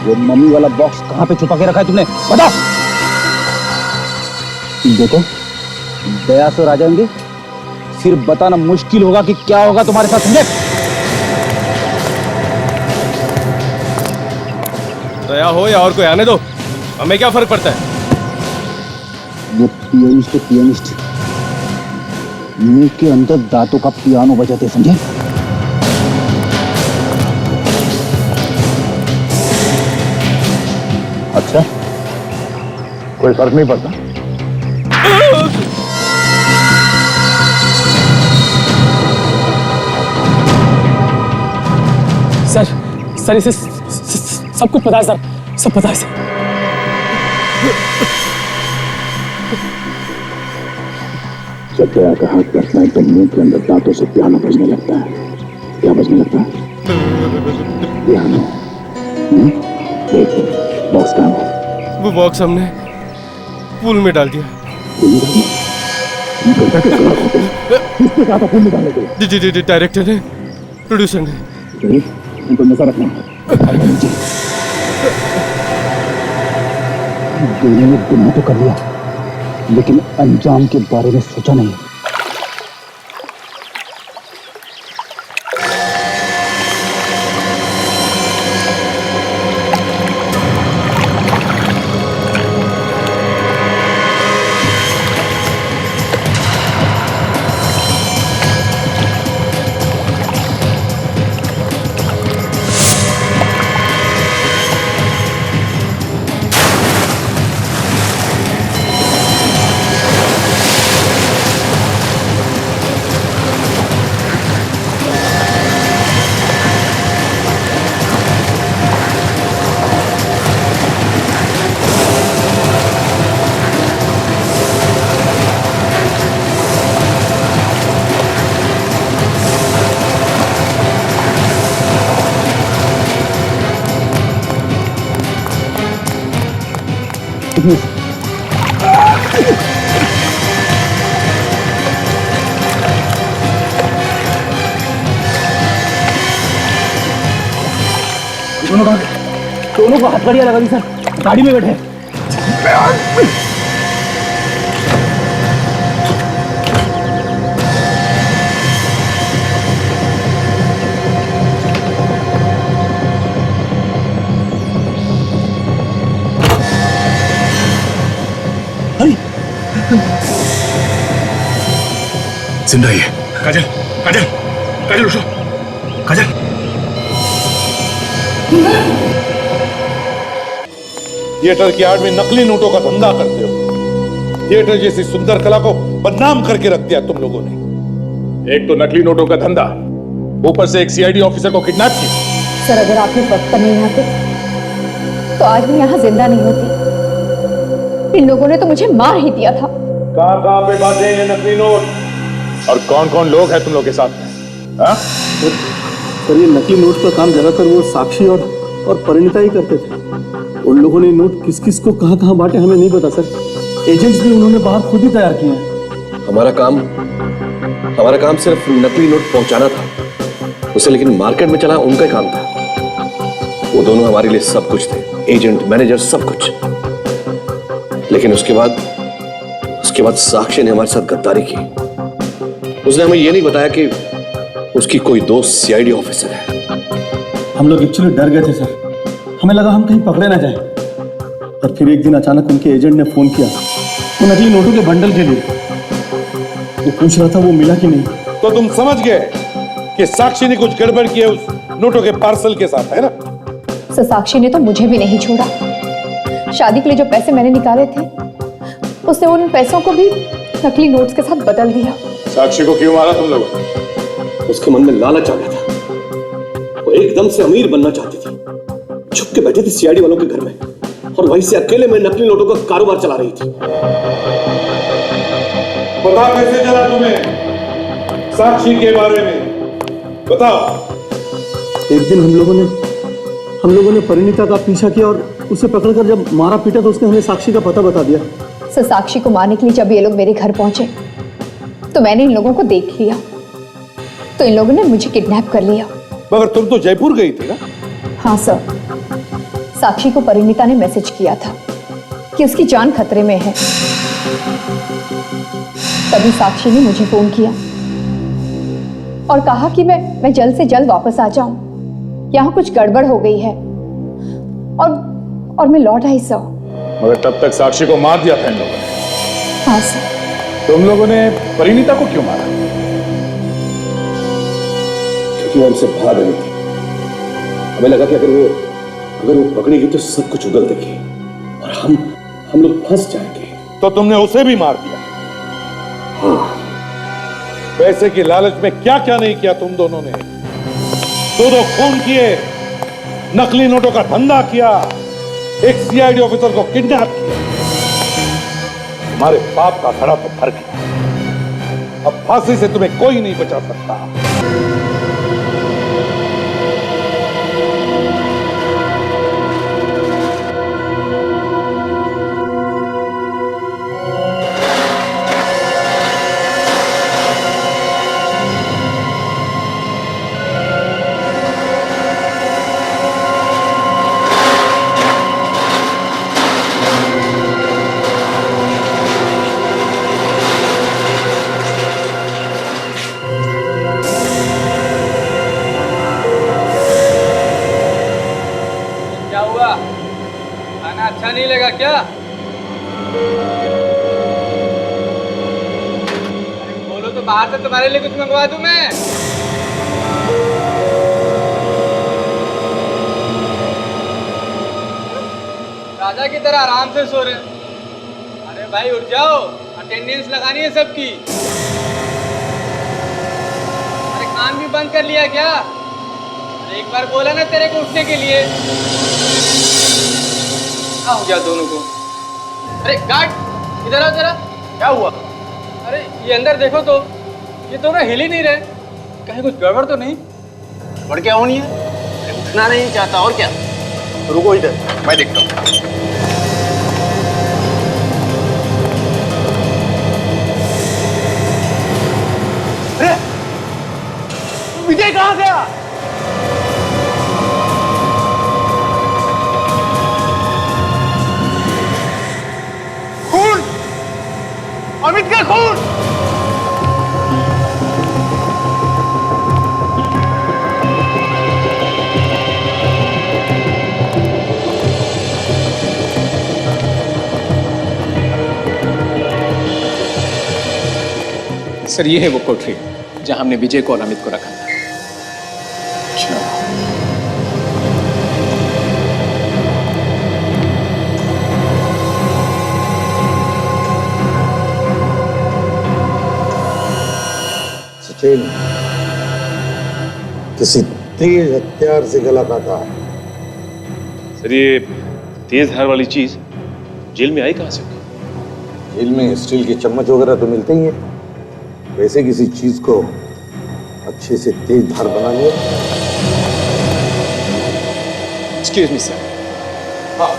वो मम्मी वाला बॉक्स कहाँ पे छुपा के रखा है तुमने? बताओ। देखो, दया से आ जाएंगे, फिर बताना मुश्किल होगा कि क्या होगा तुम्हारे साथ। समझे? दया हो या और कोई आने दो, हमें क्या फर्क पड़ता है? वो पियानिस्ट तो पियानिस्ट, मुंह के अंदर दांतों का पियानो बजाते। समझे? अच्छा, कोई फर्क नहीं पड़ता। सर इसे सब कुछ पता है सर, सब पता है सर। जब दया का हाथ पड़ता है तो मुंह के अंदर दांतों से पियानो बजने लगता है। क्या बजने लगता है? पियानो। देख, बॉक्स कहाँ है? वो बॉक्स हमने पूल में डाल दिया। किसने कहा था पूल में डालने के लिए? जी डायरेक्टर ने, प्रोड्यूसर ने। उनको नजर रखना। दोनों ने गुनाह तो कर लिया, लेकिन अंजाम के बारे में सोचा नहीं। दोनों को हथकड़ियां लगा दी सर, गाड़ी में बैठे। जिंदा ही है। काजल, काजल, काजल उठो, काजल। थिएटर की आड़ में नकली नोटों का धंधा करते हो। थिएटर जैसी सुंदर कला को बदनाम करके रख दिया तुम लोगों ने। एक तो नकली नोटों का धंधा, ऊपर से एक सीआईडी ऑफिसर को किडनैप किया। सर, अगर आपने वक्त पर नहीं आते तो आज मैं यहाँ जिंदा नहीं होती। इन लोगों ने तो मुझे मार ही दिया था। कहाँ पे बांधे हैं नकली नोट और कौन कौन लोग हैं तुम लोग के साथ में? हाँ? सर, ये नकली नोट का काम ज्यादातर वो साक्षी और परिणीता ही करते थे। उन लोगों ने नोट किस किस को कहाँ कहाँ बांटे हमें नहीं पता सर। एजेंट्स भी उन्होंने बाहर खुद ही तैयार किए हैं। हमारा काम सिर्फ नकली नोट पहुंचाना था उसे, लेकिन मार्केट में चला उनका काम था। वो दोनों हमारे लिए सब कुछ थे, एजेंट, मैनेजर, सब कुछ। लेकिन उसके बाद साक्षी ने हमारे साथ गद्दारी की। उसने हमें यह नहीं बताया कि उसकी कोई दोस्त सीआईडी ऑफिसर है। हम लोग एक्चुअली डर गए थे सर, हमें लगा हम कहीं पकड़े ना जाए। और फिर एक दिन अचानक उनके एजेंट ने फोन किया वो नकली नोटों के बंडल के लिए। वो पूछ रहा था वो मिला कि नहीं। तो तुम समझ गए कि साक्षी ने कुछ गड़बड़ की है उस नोटों के पार्सल के साथ, है ना? सर, साक्षी ने तो मुझे भी नहीं छोड़ा। शादी के लिए जो पैसे मैंने निकाले थे उसने उन पैसों को भी नकली नोट्स के साथ बदल दिया। साक्षी को क्यों मारा तुम लोगों? उसके मन में लालच आ गया था। वो एकदम से अमीर बनना चाहती थी। छुप के बैठी थी सीआईडी वालों के घर में और वहीं से अकेले में नकली नोटों का कारोबार चला रही थी। पता कैसे चला तुम्हें साक्षी के बारे में? बताओ। एक दिन हम लोगों ने परिणीता का पीछा किया और उसे पकड़कर जब मारा पीटा तो उसने हमें साक्षी का पता बता दिया। सर, साक्षी को मारने के लिए जब ये लोग मेरे घर पहुंचे तो मैंने इन लोगों को देख लिया, तो इन लोगों ने मुझे किडनैप कर लिया। मगर तुम तो जयपुर गई थी ना? हाँ सर, साक्षी को परिणीता ने मैसेज किया था कि उसकी जान खतरे में है। तभी साक्षी ने मुझे फोन किया और कहा कि मैं जल्द से जल्द वापस आ जाऊं, यहाँ कुछ गड़बड़ हो गई है। और मैं लौट आई सर। मगर तब तक साक्षी को मार दिया था इन लोगों ने। हाँ सर। तुम लोगों ने परिणीता को क्यों मारा? क्योंकि वो हमसे भाग रही थी। हमें लगा कि अगर वो पकड़ेगी तो सब कुछ उगल देगी और हम लोग फंस जाएंगे। तो तुमने उसे भी मार दिया? हाँ। पैसे की लालच में क्या क्या नहीं किया तुम दोनों ने। दो खून किए, नकली नोटों का धंधा किया, एक सीआईडी ऑफिसर को किडनैप किया। तुम्हारे बाप का खड़ा तो फर्क है। अब फांसी से तुम्हें कोई नहीं बचा सकता। अच्छा नहीं लगा क्या? बोलो तो बाहर से तुम्हारे लिए कुछ मंगवा दूं मैं। राजा की तरह आराम से सो रहे। अरे भाई उठ जाओ, अटेंडेंस लगानी है सबकी। अरे कान भी बंद कर लिया क्या? अरे एक बार बोला ना तेरे को उठने के लिए। हो गया दोनों को। अरे गार्ड, इधर आओ जरा। क्या हुआ? अरे ये अंदर देखो तो, ये दोनों हिल ही नहीं रहे। कहीं कुछ गड़बड़ तो नहीं? गड़बड़ क्या होनी है? उठना नहीं चाहता और क्या? रुको इधर, मैं देखता हूँ। विजय कहाँ गया? खून, अमित का खून। सर ये है वो कोठरी जहां हमने विजय को और अमित को रखा था। सचिन, किसी तेज हथियार से गला काटा है। सर ये तेज धार वाली चीज जेल में आई कहां से? जेल में स्टील के चम्मच वगैरह तो मिलते ही हैं। वैसे किसी चीज को अच्छे से तेज धार बना लिया। Excuse me sir. हाँ।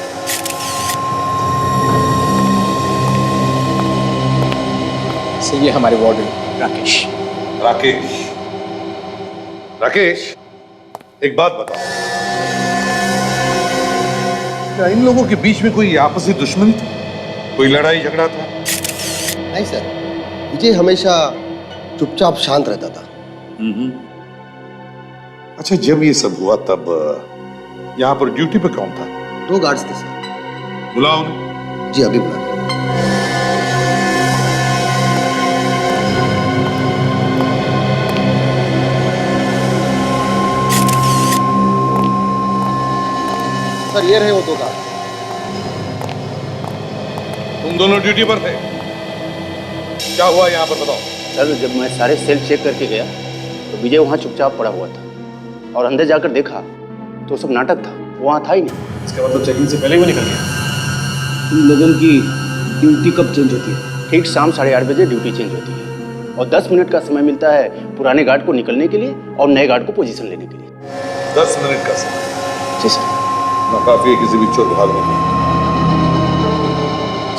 सर ये हमारे वार्डन राकेश। राकेश, राकेश, एक बात बताओ, क्या इन लोगों के बीच में कोई आपसी दुश्मनी थी? कोई लड़ाई झगड़ा था? नहीं सर, विजय हमेशा चुपचाप शांत रहता था। अच्छा, जब ये सब हुआ तब यहाँ पर ड्यूटी पे कौन था? 2 गार्ड्स थे सर। बुलाओ उन्हें। जी अभी बुला। सर ये रहे वो 2 गार्ड। तुम दोनों ड्यूटी पर थे? क्या हुआ यहाँ पर बताओ। सर जब मैं सारे सेल चेक करके गया तो विजय वहाँ चुपचाप पड़ा हुआ था और अंदर जाकर देखा तो सब नाटक था, वहाँ था ही नहीं। इसका मतलब चेकिंग से पहले ही वो निकल गया। तुम लोगों की ड्यूटी कब चेंज होती है? ठीक शाम 8:30 बजे ड्यूटी चेंज होती है और 10 मिनट का समय मिलता है पुराने गार्ड को निकलने के लिए और नए गार्ड को पोजीशन लेने के लिए। 10 मिनट का समय? जी सर। ना काफी है किसी भी चोर भागने में।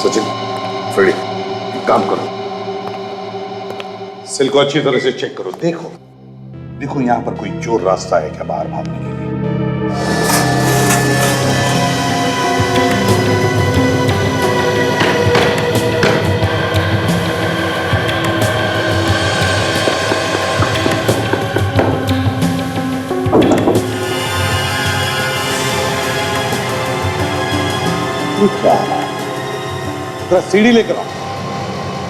सचिन, फ्रेडी, एक काम करो, सेल को अच्छी तरह से चेक करो। देखो देखो यहाँ पर कोई चोर रास्ता है क्या बाहर भागने के लिए? क्या है? जरा सीढ़ी लेकर आओ,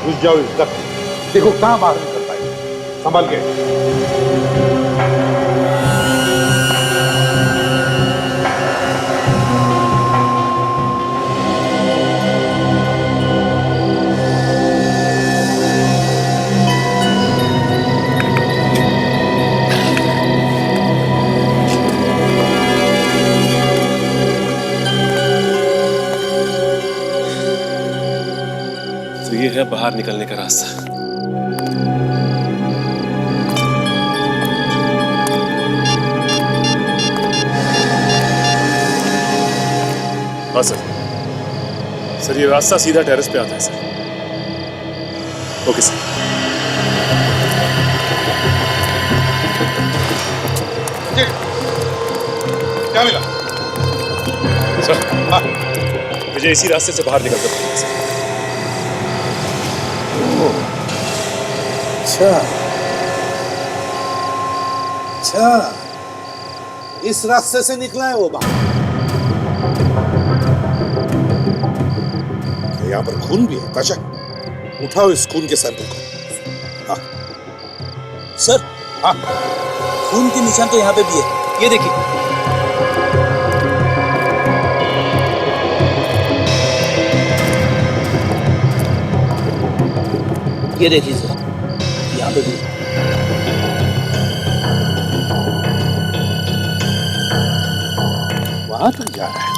घुस जाओ इस डक में। देखो कहां बाहर निकल पाएंगे। संभल के। तो ये है बाहर निकलने का रास्ता। हाँ सर, सर ये रास्ता सीधा टेरेस पे आता है सर। Okay sir. क्या मिला? सर हाँ, विजय इसी रास्ते से बाहर निकल सकता है सर। अच्छा अच्छा, इस रास्ते से निकला है वो बाहर। यहाँ पर खून भी है। ताशा, उठाओ इस खून के सैंपल को। हाँ सर, हाँ, खून के निशान तो यहाँ पे भी है, ये देखिए। ये देखिए सर, यहाँ पे भी। वहां तक जा रहा है।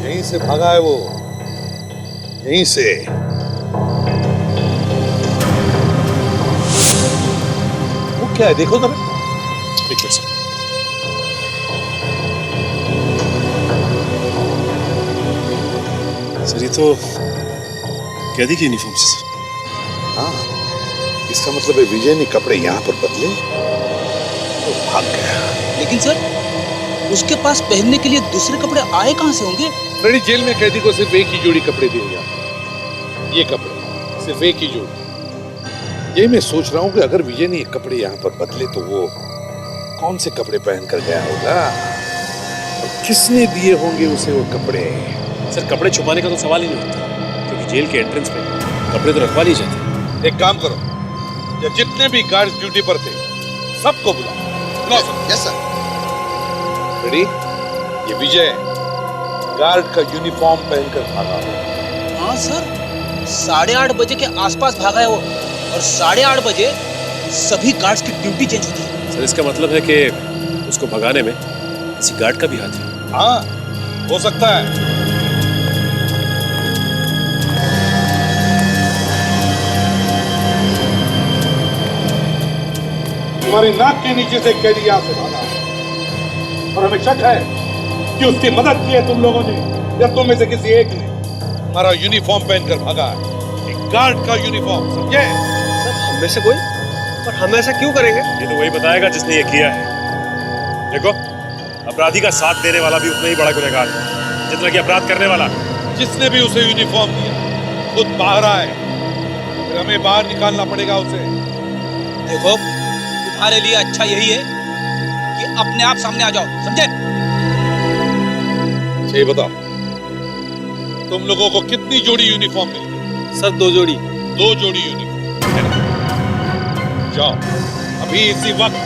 यहीं से भागा है वो, यहीं से। वो क्या है देखो जरा। एक मिनट सर। सर ये तो कैदी की यूनिफॉर्म से सर। हाँ, इसका मतलब है विजय ने कपड़े यहाँ पर बदले तो भाग गया। लेकिन सर उसके पास पहनने के लिए दूसरे कपड़े आए कहां से होंगे? फ्रेडी, जेल में कैदी को सिर्फ एक ही जोड़ी कपड़े दिए जाते हैं। ये कपड़े सिर्फ एक ही जोड़ी। ये मैं सोच रहा हूँ कि अगर विजय ने ये कपड़े यहाँ पर बदले तो वो कौन से कपड़े पहन कर गया होगा और किसने दिए होंगे उसे वो कपड़े। सर कपड़े छुपाने का तो सवाल ही नहीं होता, क्योंकि जेल के एंट्रेंस पे कपड़े तो रखवा लिए जाते। एक काम करो, या जितने भी गार्ड्स ड्यूटी पर थे सबको बुलाओ। Yes sir. रेडी? ये विजय गार्ड का यूनिफॉर्म पहनकर भागा। हाँ सर, 8:30 बजे के आसपास भागा है वो, और 8:30 बजे सभी गार्ड्स की ड्यूटी चेंज होती है। सर इसका मतलब है कि उसको भगाने में किसी गार्ड का भी हाथ है। हाँ, हो सकता है। तुम्हारी नाक के नीचे से कैदी यहां से भागा और हमें शक है कि उसकी मदद की है तुम लोगों ने या तुम में से किसी एक ने। हमारा यूनिफॉर्म पहनकर भागा है, एक गार्ड का यूनिफॉर्म, समझे? सर हम में से कोई? पर हम ऐसा क्यों करेंगे? ये तो वही बताएगा जिसने ये किया है। देखो, अपराधी का साथ देने वाला भी उतना ही बड़ा गुनहगार है जितना कि अपराध करने वाला। जिसने भी उसे यूनिफॉर्म दिया खुद बाहर आए, फिर हमें बाहर निकालना पड़ेगा उसे। देखो, तुम्हारे लिए अच्छा यही है कि अपने आप सामने आ जाओ, समझे? ये बताओ, तुम लोगों को कितनी जोड़ी यूनिफॉर्म मिली? सर 2 जोड़ी। 2 जोड़ी यूनिफॉर्म। जाओ अभी इसी वक्त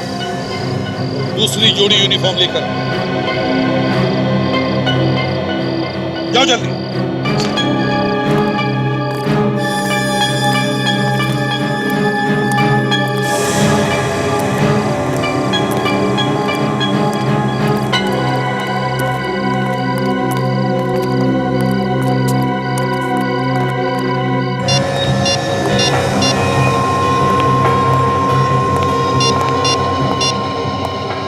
दूसरी जोड़ी यूनिफॉर्म लेकर जाओ, जल्दी।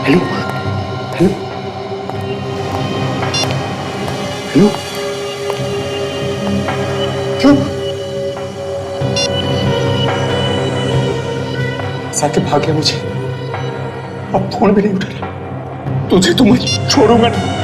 हेलो हेलो हेलो, क्यों साकिब भाग गया मुझे, अब फोन भी नहीं उठा रहा। तुझे तो मैं छोड़ूंगा नहीं।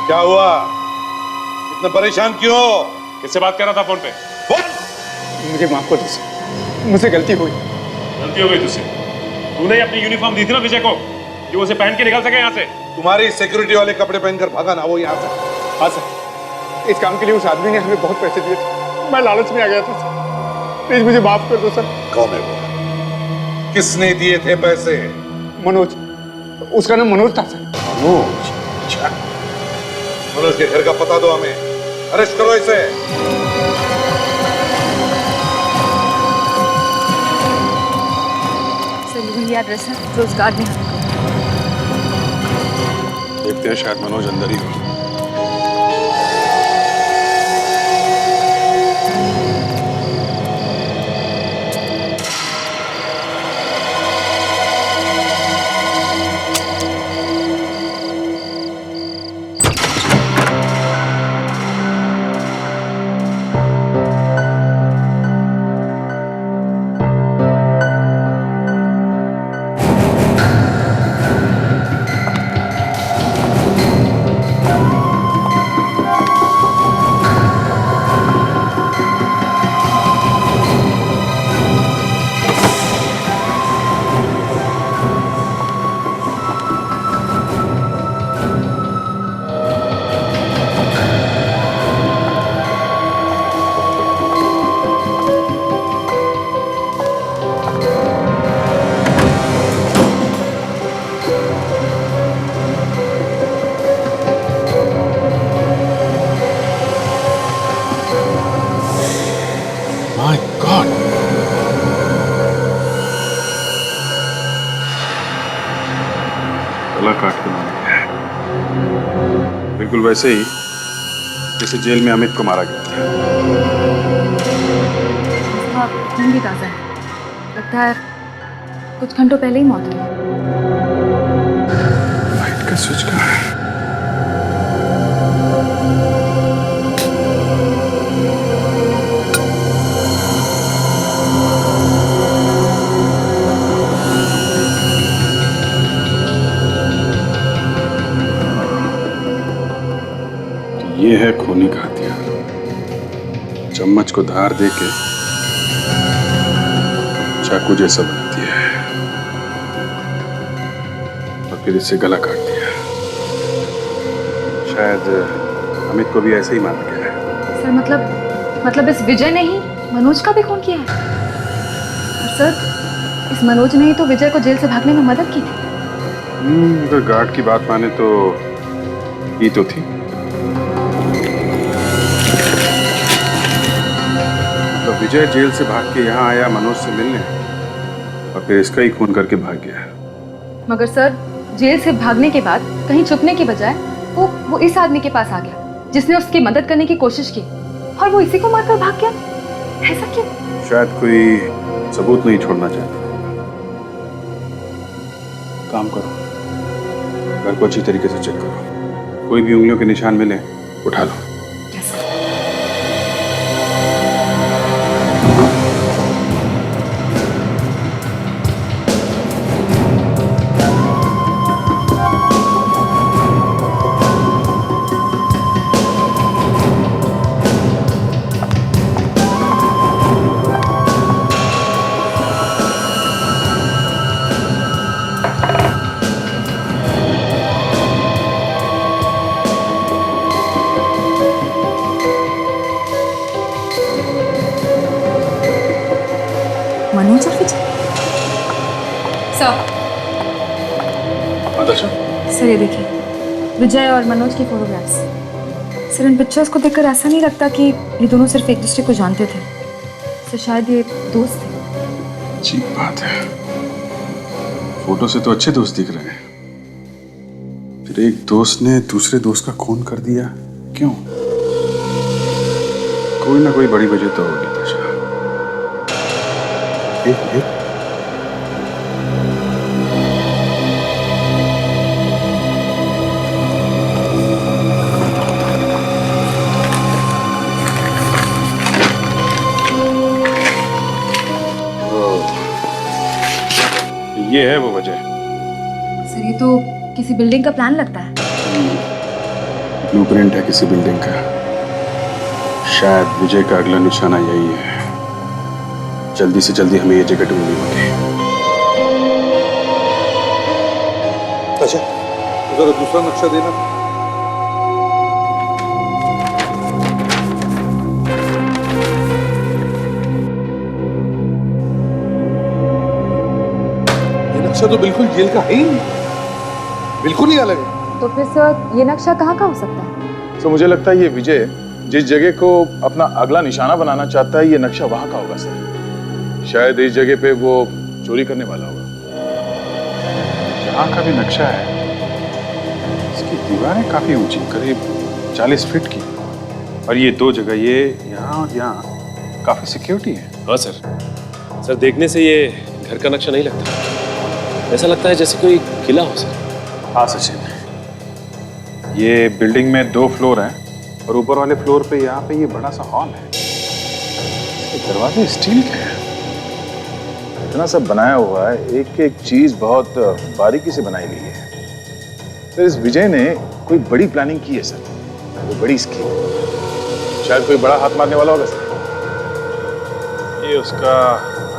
क्या हुआ? इतना परेशान क्यों? किससे बात कर रहा था फोन पे? मुझे माफ कर दो सर, मुझसे गलती हुई। गलती हो गई तुझसे। तूने अपनी यूनिफॉर्म दी थी ना विजय को, जो उसे पहन के निकल सके यहाँ से। तुम्हारी सिक्योरिटी वाले कपड़े पहनकर भागा ना वो यहाँ से। हाँ सर, इस काम के लिए उस आदमी ने हमें बहुत पैसे दिए थे, मैं लालच में आ गया था सर, प्लीज मुझे माफ कर दो सर। कौन है वो? किसने दिए थे पैसे? मनोज, उसका नाम मनोज था सर। मनोज? अच्छा, मनोज के घर का पता दो हमें, अरेस्ट करो इसे। सर वही एड्रेस है जो उस गार्ड ने हमें देखते हैं, शायद मनोज अंदर ही हो। काट के मारा गया है, बिल्कुल वैसे ही जैसे जेल में अमित को मारा गया था। उसका खून भी ताज़ा है, लगता है कुछ घंटों पहले ही मौत हुई। लाइट का स्विच कहाँ है? ये है खूनी का हथियार, चम्मच को धार देके चाकू जैसा बना दिया है और फिर इससे गला काट दिया। शायद अमित को भी ऐसे ही मारा गया है। सर मतलब इस विजय ने ही मनोज का भी खून किया है? और सर इस मनोज ने ही तो विजय को जेल से भागने में मदद की थी। अगर गार्ड की बात माने तो ये तो थी। तो विजय जेल से भाग के यहाँ आया मनोज से मिलने और फिर इसका ही खून करके भाग गया। मगर सर जेल से भागने के बाद कहीं छुपने की बजाय वो इस आदमी के पास आ गया जिसने उसकी मदद करने की कोशिश की और वो इसी को मारकर भाग गया। ऐसा क्यों? शायद कोई सबूत नहीं छोड़ना चाहता। काम करो, घर को अच्छी तरीके से चेक करो, कोई भी उंगलियों के निशान मिले उठा लो। मनोज और विजय? सर ये देखिए विजय और मनोज की फोटोग्राफ्स। सर इन पिक्चर्स को देखकर ऐसा नहीं लगता कि ये दोनों सिर्फ एक दूसरे को जानते थे। सर शायद ये दोस्त थे। अच्छी बात है, फोटो से तो अच्छे दोस्त दिख रहे हैं, फिर एक दोस्त ने दूसरे दोस्त का खून कर दिया, क्यों? कोई ना कोई बड़ी वजह तो होगी। ये है वो वजह। सर ये तो किसी बिल्डिंग का प्लान लगता है। ब्लूप्रिंट है किसी बिल्डिंग का। शायद विजय का अगला निशाना यही है। जल्दी से जल्दी हमें ये जगह ढूंढनी होगी। अच्छा, जरा दूसरा नक्शा देना। ये नक्शा तो बिल्कुल जेल का है ही नहीं, बिल्कुल ही अलग है। तो फिर सर ये नक्शा कहाँ का हो सकता है? तो मुझे लगता है ये विजय जिस जगह को अपना अगला निशाना बनाना चाहता है, ये नक्शा वहां का होगा सर। शायद इस जगह पे वो चोरी करने वाला होगा। यहाँ का भी नक्शा है, इसकी दीवारें काफी ऊंची, करीब 40 फीट की, और ये दो जगह, ये यहाँ और यहाँ, काफी सिक्योरिटी है। हाँ सर देखने से ये घर का नक्शा नहीं लगता, ऐसा लगता है जैसे कोई किला हो सर। हाँ सचिन, ये बिल्डिंग में 2 फ्लोर हैं और ऊपर वाले फ्लोर पे यहाँ पे ये बड़ा सा हॉल है। दरवाजे स्टील के हैं। इतना सब बनाया हुआ है, एक एक चीज बहुत बारीकी से बनाई गई है। सर इस विजय ने कोई बड़ी प्लानिंग की है सर, कोई बड़ी स्कीम। शायद कोई बड़ा हाथ मारने वाला होगा सर। ये उसका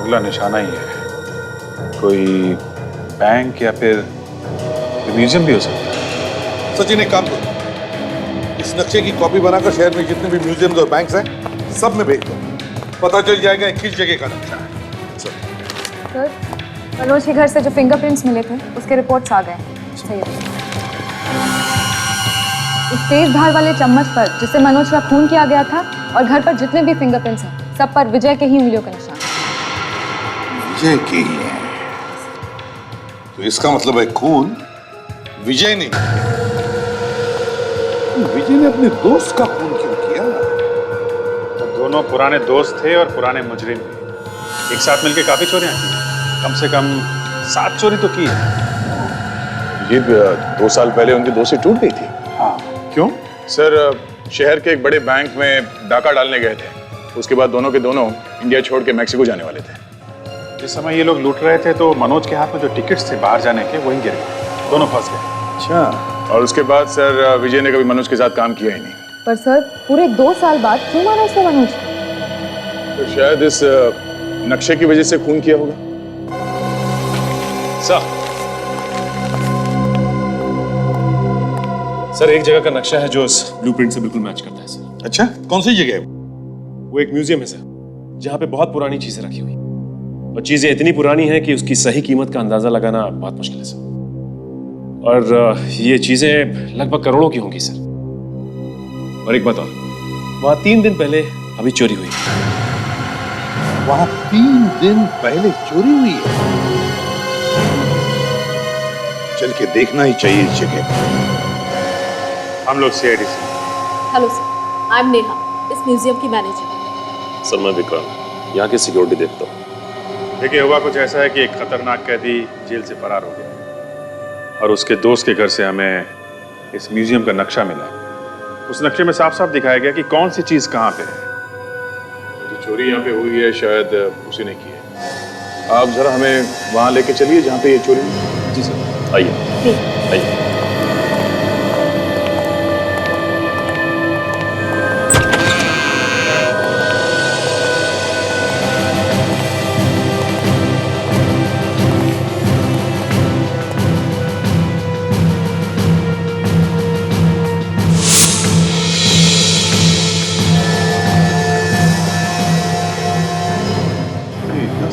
अगला निशाना ही है, कोई बैंक या फिर म्यूजियम भी हो सकता है। सचिन एक काम करो, इस नक्शे की कॉपी बनाकर शहर में जितने भी म्यूजियम और बैंक्स हैं सब में भेज दो, पता चल जाएगा किस जगह का नक्शा है। सर मनोज के घर से जो फिंगरप्रिंट्स मिले थे उसके रिपोर्ट्स आ गए। सही है। इस तेज धार वाले चम्मच पर जिससे मनोज का खून किया गया था और घर पर जितने भी फिंगरप्रिंट्स हैं सब पर विजय के ही उंगलियों का निशान। विजय के ही है, तो इसका मतलब है खून विजय ने अपने दोस्त का खून क्यों किया? तो दोनों पुराने दोस्त थे और पुराने मुजरिम थे। एक साथ मिलकर काफी चोरियां की, कम से कम 7 चोरी तो की है। ये 2 साल पहले उनकी दोस्ती टूट गई थी। हाँ, क्यों? सर, शहर के एक बड़े बैंक में डाका डालने गए थे। उसके बाद दोनों के दोनों इंडिया छोड़ के मैक्सिको जाने वाले थे। जिस समय ये लोग लूट रहे थे तो मनोज के हाथ में जो टिकट्स थे बाहर जाने के, वहीं गिर गए, दोनों फंस गए। अच्छा। और उसके बाद सर विजय ने कभी मनोज के साथ काम किया ही नहीं। पर सर पूरे 2 साल बाद क्यों माना उसने मनोज? तो शायद इस नक्शे की वजह से खून किया होगा। सर एक जगह का नक्शा है जो उस ब्लूप्रिंट से बिल्कुल मैच करता है सर। अच्छा, कौन सी जगह है? वो एक म्यूजियम है सर, जहाँ पे बहुत पुरानी चीजें रखी हुई, और चीजें इतनी पुरानी हैं कि उसकी सही कीमत का अंदाजा लगाना बहुत मुश्किल है सर। और ये चीजें लगभग करोड़ों की होंगी सर। और एक बात और, वहाँ 3 दिन पहले अभी चोरी हुई। वहां 3 दिन पहले चोरी हुई है? चल के देखना ही चाहिए इस जगह। हम लोग CID से। Hello sir, I am Neha, इस म्यूजियम की मैनेजर। सर मैं विक्रांत, यहाँ की सिक्योरिटी देखता हूँ। देखिए हुआ कुछ ऐसा है कि एक खतरनाक कैदी जेल से फरार हो गया और उसके दोस्त के घर से हमें इस म्यूजियम का नक्शा मिला। उस नक्शे में साफ साफ दिखाया गया कि कौन सी चीज कहाँ पे है। जो चोरी यहाँ पे हुई है शायद उसी ने की है। आप जरा हमें वहां लेके चलिए जहाँ पे ये चोरी हुई। जी सर, आइए आइए।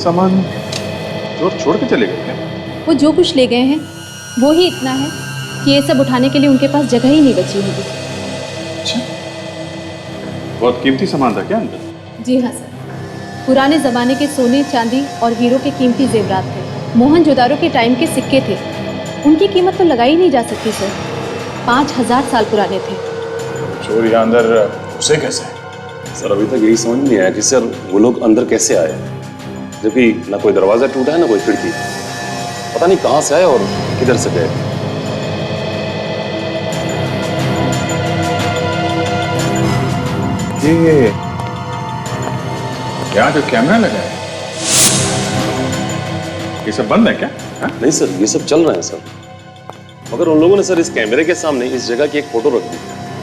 सामान चोर छोड़ के चले गए क्या? वो जो कुछ ले गए हैं वो ही इतना है कि ये सब उठाने के लिए उनके पास जगह ही नहीं बची होगी। अच्छा, बहुत कीमती सामान था क्या अंदर? जी हाँ सर, पुराने जमाने के सोने चांदी और हीरो के कीमती जेवरात थे। मोहनजोदारो के टाइम के सिक्के थे, उनकी कीमत तो लगाई नहीं जा सकती सर। 5000 साल पुराने थे। चोर यहाँ अंदर उसे कैसे? सर अभी तक यही समझ नहीं आया कि सर वो लोग अंदर कैसे आए, जबकि ना कोई दरवाजा टूटा है ना कोई खिड़की। पता नहीं कहां से आए और किधर से गए। ये यहाँ जो कैमरा लगा है ये सब बंद है क्या? नहीं सर, ये सब चल रहे हैं सर, मगर उन लोगों ने सर इस कैमरे के सामने इस जगह की एक फोटो रख दी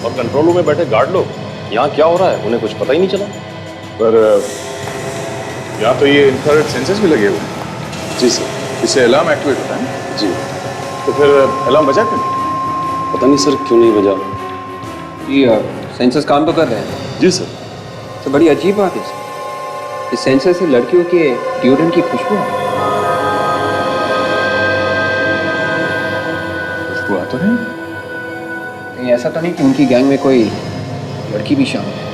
और कंट्रोल रूम में बैठे गार्ड लोग यहाँ क्या हो रहा है उन्हें कुछ पता ही नहीं चला। पर यहाँ तो ये इंफ्रारेड सेंसर्स भी लगे हुए हैं। जी सर। इससे अलार्म एक्टिवेट होता है? जी। तो फिर अलार्म बजा क्यों नहीं? पता नहीं सर क्यों नहीं बजा। ये सेंसर्स काम तो कर रहे हैं? जी सर। तो बड़ी अजीब बात है सर, इस सेंसर से लड़कियों के डिओड्रेंट की खुशबू है। खुशबू आ तो नहीं? कहीं ऐसा तो नहीं कि उनकी गैंग में कोई लड़की भी शामिल है?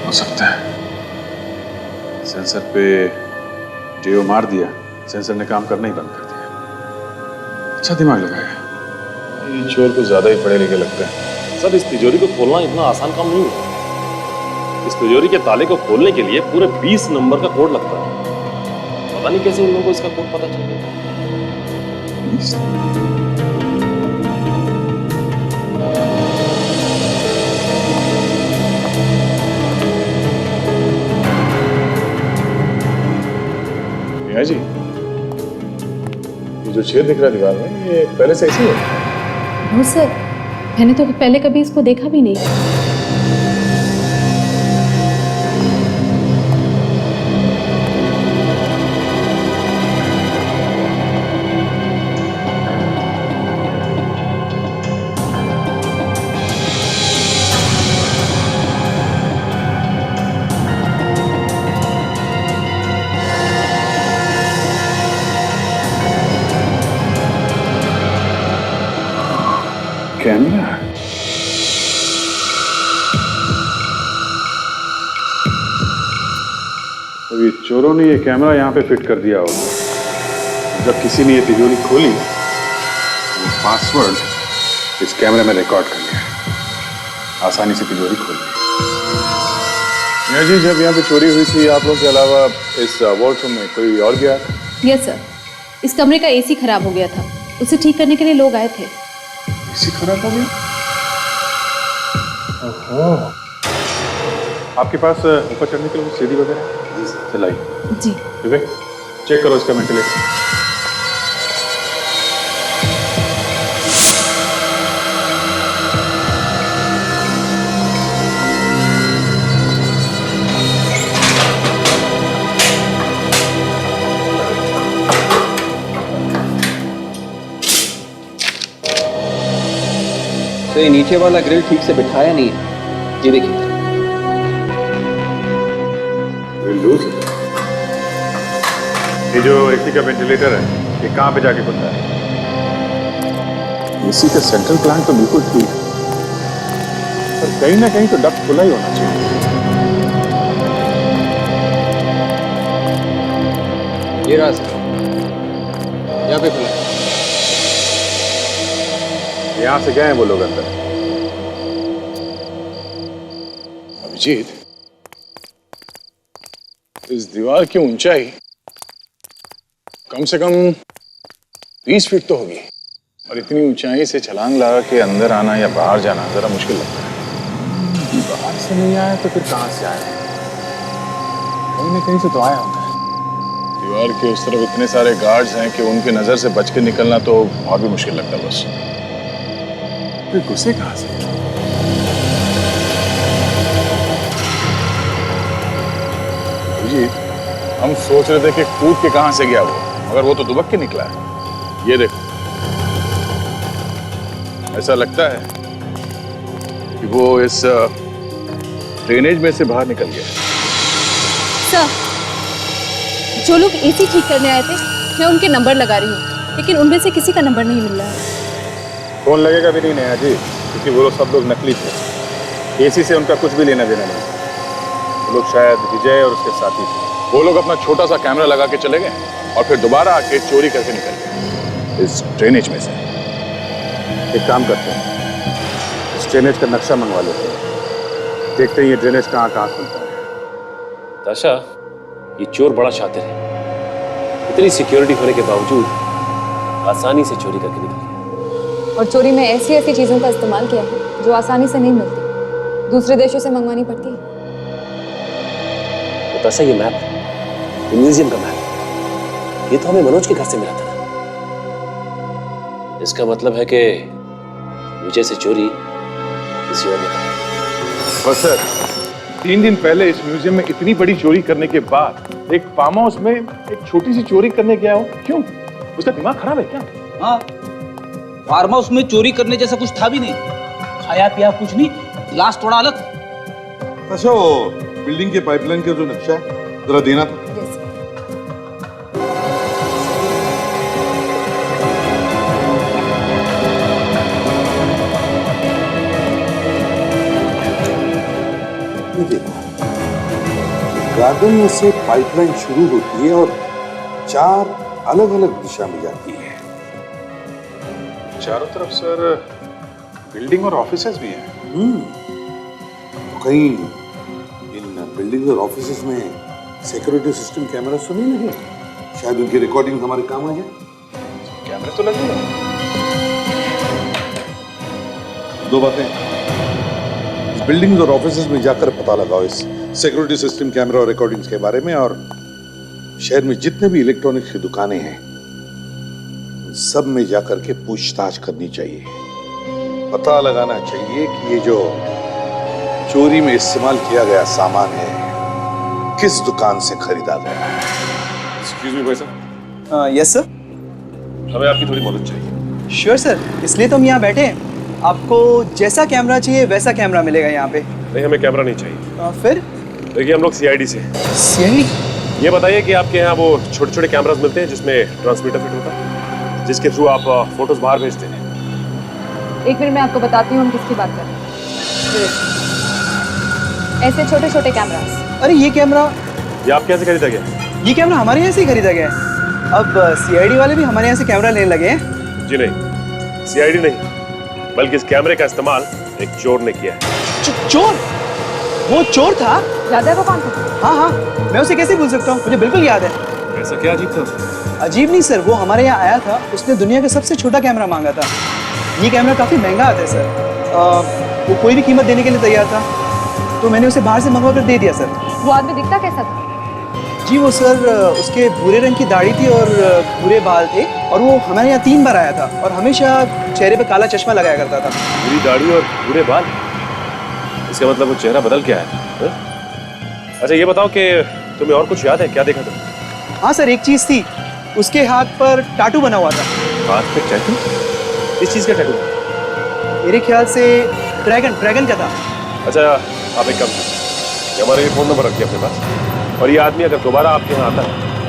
हो सकता है। सेंसर पे डीओ मार दिया, सेंसर ने काम करना ही बंद कर दिया। अच्छा दिमाग लगाया। ये चोर को ज्यादा ही पढ़े लिखे लगता है। सर इस तिजोरी को खोलना इतना आसान काम नहीं है। इस तिजोरी के ताले को खोलने के लिए पूरे 20 नंबर का कोड लगता है। पता नहीं कैसे उन लोगों को इसका कोड पता चल गया। मियां जी, ये जो छेद दिख रहा है दीवार में, ये पहले से ऐसी है? नो सर, मैंने तो पहले कभी इसको देखा भी नहीं। कैमरा? तो ये चोरों ने ये कैमरा यहाँ पे फिट कर दिया होगा। जब किसी ने ये तिजोरी खोली, पासवर्ड इस कैमरे में रिकॉर्ड कर लिया है, आसानी से तिजोरी खोल ली। मिया जी, जब यहाँ पे चोरी हुई थी आप लोग के अलावा इस वॉल्ट रूम में कोई और गया था? यस सर, इस कमरे का एसी खराब हो गया था, उसे ठीक करने के लिए लोग आए थे। एसी खराब हो गया? ओहो। आपके पास ऊपर चढ़ने के लिए सीढ़ी वगैरह है? चलाइए। जी। विवेक, चेक करो इसका वेंटिलेटर। तो ये नीचे वाला ग्रिल ठीक से बिठाया नहीं है, ये देखिए। ये जो एसी का वेंटिलेटर है, ये कहाँ पे जाके खुलता है? एसी का सेंट्रल प्लांट तो बिल्कुल ठीक है, पर कहीं ना कहीं तो डक्ट खुला ही होना चाहिए। ये रहा सर, यहाँ पे खुला। यहाँ से गए हैं वो लोग अंदर। अभिजीत, इस दीवार की ऊंचाई कम से कम 20 फीट तो होगी, और इतनी ऊंचाई से छलांग लगा के अंदर आना या बाहर जाना जरा मुश्किल लगता है। बाहर से नहीं आया तो फिर कहां से आया? कहीं ना कहीं से तो आया होगा। दीवार के उस तरफ इतने सारे गार्ड्स हैं कि उनकी नजर से बच के निकलना तो और भी मुश्किल लगता है। बस फिर गुस्से कहां से? जी, हम सोच रहे थे कि कूद के कहां से गया वो, मगर वो तो दुबक के निकला है। ये देखो, ऐसा लगता है कि वो इस ड्रेनेज में से बाहर निकल गया। सर, जो लोग एसी ठीक करने आए थे, मैं उनके नंबर लगा रही हूँ, लेकिन उनमें से किसी का नंबर नहीं मिल रहा है। फोन लगेगा भी नहीं नया जी, क्योंकि वो लोग सब लोग नकली थे। एसी से उनका कुछ भी लेना देना नहीं। वो लोग शायद विजय और उसके साथी थे। वो लोग अपना छोटा सा कैमरा लगा के चले गए और फिर दोबारा आके चोरी करके निकल गए इस ड्रेनेज में से। एक काम करते हैं, इस ड्रेनेज का नक्शा मंगवा लेते हैं, देखते हैं ये ड्रेनेज कहाँ कहाँ खुलता है। ताशा, ये चोर बड़ा शातिर है। इतनी सिक्योरिटी होने के बावजूद आसानी से चोरी करके निकल गया। और चोरी में ऐसी ऐसी चीजों का इस्तेमाल किया है जो आसानी से नहीं मिलती, दूसरे देशों से मंगवानी पड़ती है। तो ताशा, ये मैप, ये म्यूजियम का मैप, ये तो हमें मनोज के घर से मिला था ना। इसका मतलब है कि विजय से चोरी किसी और ने की। बस सर, 3 दिन पहले इस म्यूजियम में इतनी बड़ी चोरी करने के बाद एक फार्म हाउस में एक छोटी सी चोरी करने गया हो, क्यों? उसका दिमाग खराब है क्या? हाँ, फार्म हाउस में चोरी करने जैसा कुछ था भी नहीं, खाया पिया कुछ नहीं, ग्लास थोड़ा अलग। अच्छा, वो बिल्डिंग के पाइपलाइन का जो नक्शा है जरा देना था। गार्डन में से पाइपलाइन शुरू होती है और 4 अलग अलग दिशा में जाती है। चारों तरफ सर बिल्डिंग और ऑफिसेज भी हैं। तो कहीं इन बिल्डिंग और ऑफिसेज में सिक्योरिटी सिस्टम कैमरा तो नहीं लगे? शायद उनकी रिकॉर्डिंग हमारे काम आ जाए। कैमरे तो लगे हैं। 2 बातें, बिल्डिंग्स और ऑफिसेज में जाकर पता लगाओ इस सिक्योरिटी सिस्टम, कैमरा और रिकॉर्डिंग्स के बारे में, और शहर में जितने भी इलेक्ट्रॉनिक्स की दुकानें हैं सब में जाकर के पूछताछ करनी चाहिए। पता लगाना चाहिए कि ये जो चोरी में इस्तेमाल किया गया सामान है किस दुकान से खरीदा गया है। एक्सक्यूज मी भाई साहब। Yes sir. हमें आपकी थोड़ी मदद चाहिए। श्योर सर, इसलिए तो हम यहाँ बैठे हैं। आपको जैसा कैमरा चाहिए वैसा कैमरा मिलेगा यहाँ पे। नहीं, हमें कैमरा नहीं चाहिए। फिर? देखिए, हम लोग सीआईडी से। सीआईडी? ये बताइए कि आपके यहाँ वो छोटे छोटे कैमरास मिलते हैं जिसमें ट्रांसमीटर फिट होता है, जिसके थ्रू आप फोटोज बाहर भेजते हैं? एक मिनट, मैं आपको बताती हूँ हम किसकी बात कर रहे हैं। ऐसे छोटे छोटे कैमरास। अरे ये कैमरा, ये आप कैसे खरीदा गया? ये कैमरा हमारे यहाँ से ही खरीदा गया है। अब सीआईडी वाले भी हमारे यहाँ से कैमरा लेने लगे हैं। जी नहीं, सीआईडी नहीं, बल्कि इस कैमरे का इस्तेमाल एक चोर ने किया है। चोर? वो चोर था? याद है वो कौन था? हाँ हाँ, मैं उसे कैसे भूल सकता हूँ, मुझे बिल्कुल याद है। ऐसा क्या अजीब था उसमें? अजीब नहीं सर, वो हमारे यहाँ आया था, उसने दुनिया का सबसे छोटा कैमरा मांगा था। ये कैमरा काफी महंगा आता है सर। वो कोई भी कीमत देने के लिए तैयार था, तो मैंने उसे बाहर से मंगवा कर दे दिया सर। वो आदमी दिखता कैसा था? जी वो सर, उसके भूरे रंग की दाढ़ी थी और भूरे बाल थे, और वो हमारे यहाँ 3 बार आया था और हमेशा चेहरे पे काला चश्मा लगाया करता था। पूरी दाढ़ी और पूरे बाल? इसका मतलब वो चेहरा बदल के आया था? अच्छा ये बताओ कि तुम्हें और कुछ याद है, क्या देखा तुमने? हाँ सर, एक चीज थी, उसके हाथ पर टाटू बना हुआ था। हाथ पे टैटू? किस चीज का टैटू? मेरे ख्याल से ड्रैगन का था। अच्छा आप एक काम करिए, हमारा ये फोन नंबर रखिए अपने पास, और ये आदमी अगर दोबारा आपके यहाँ आता है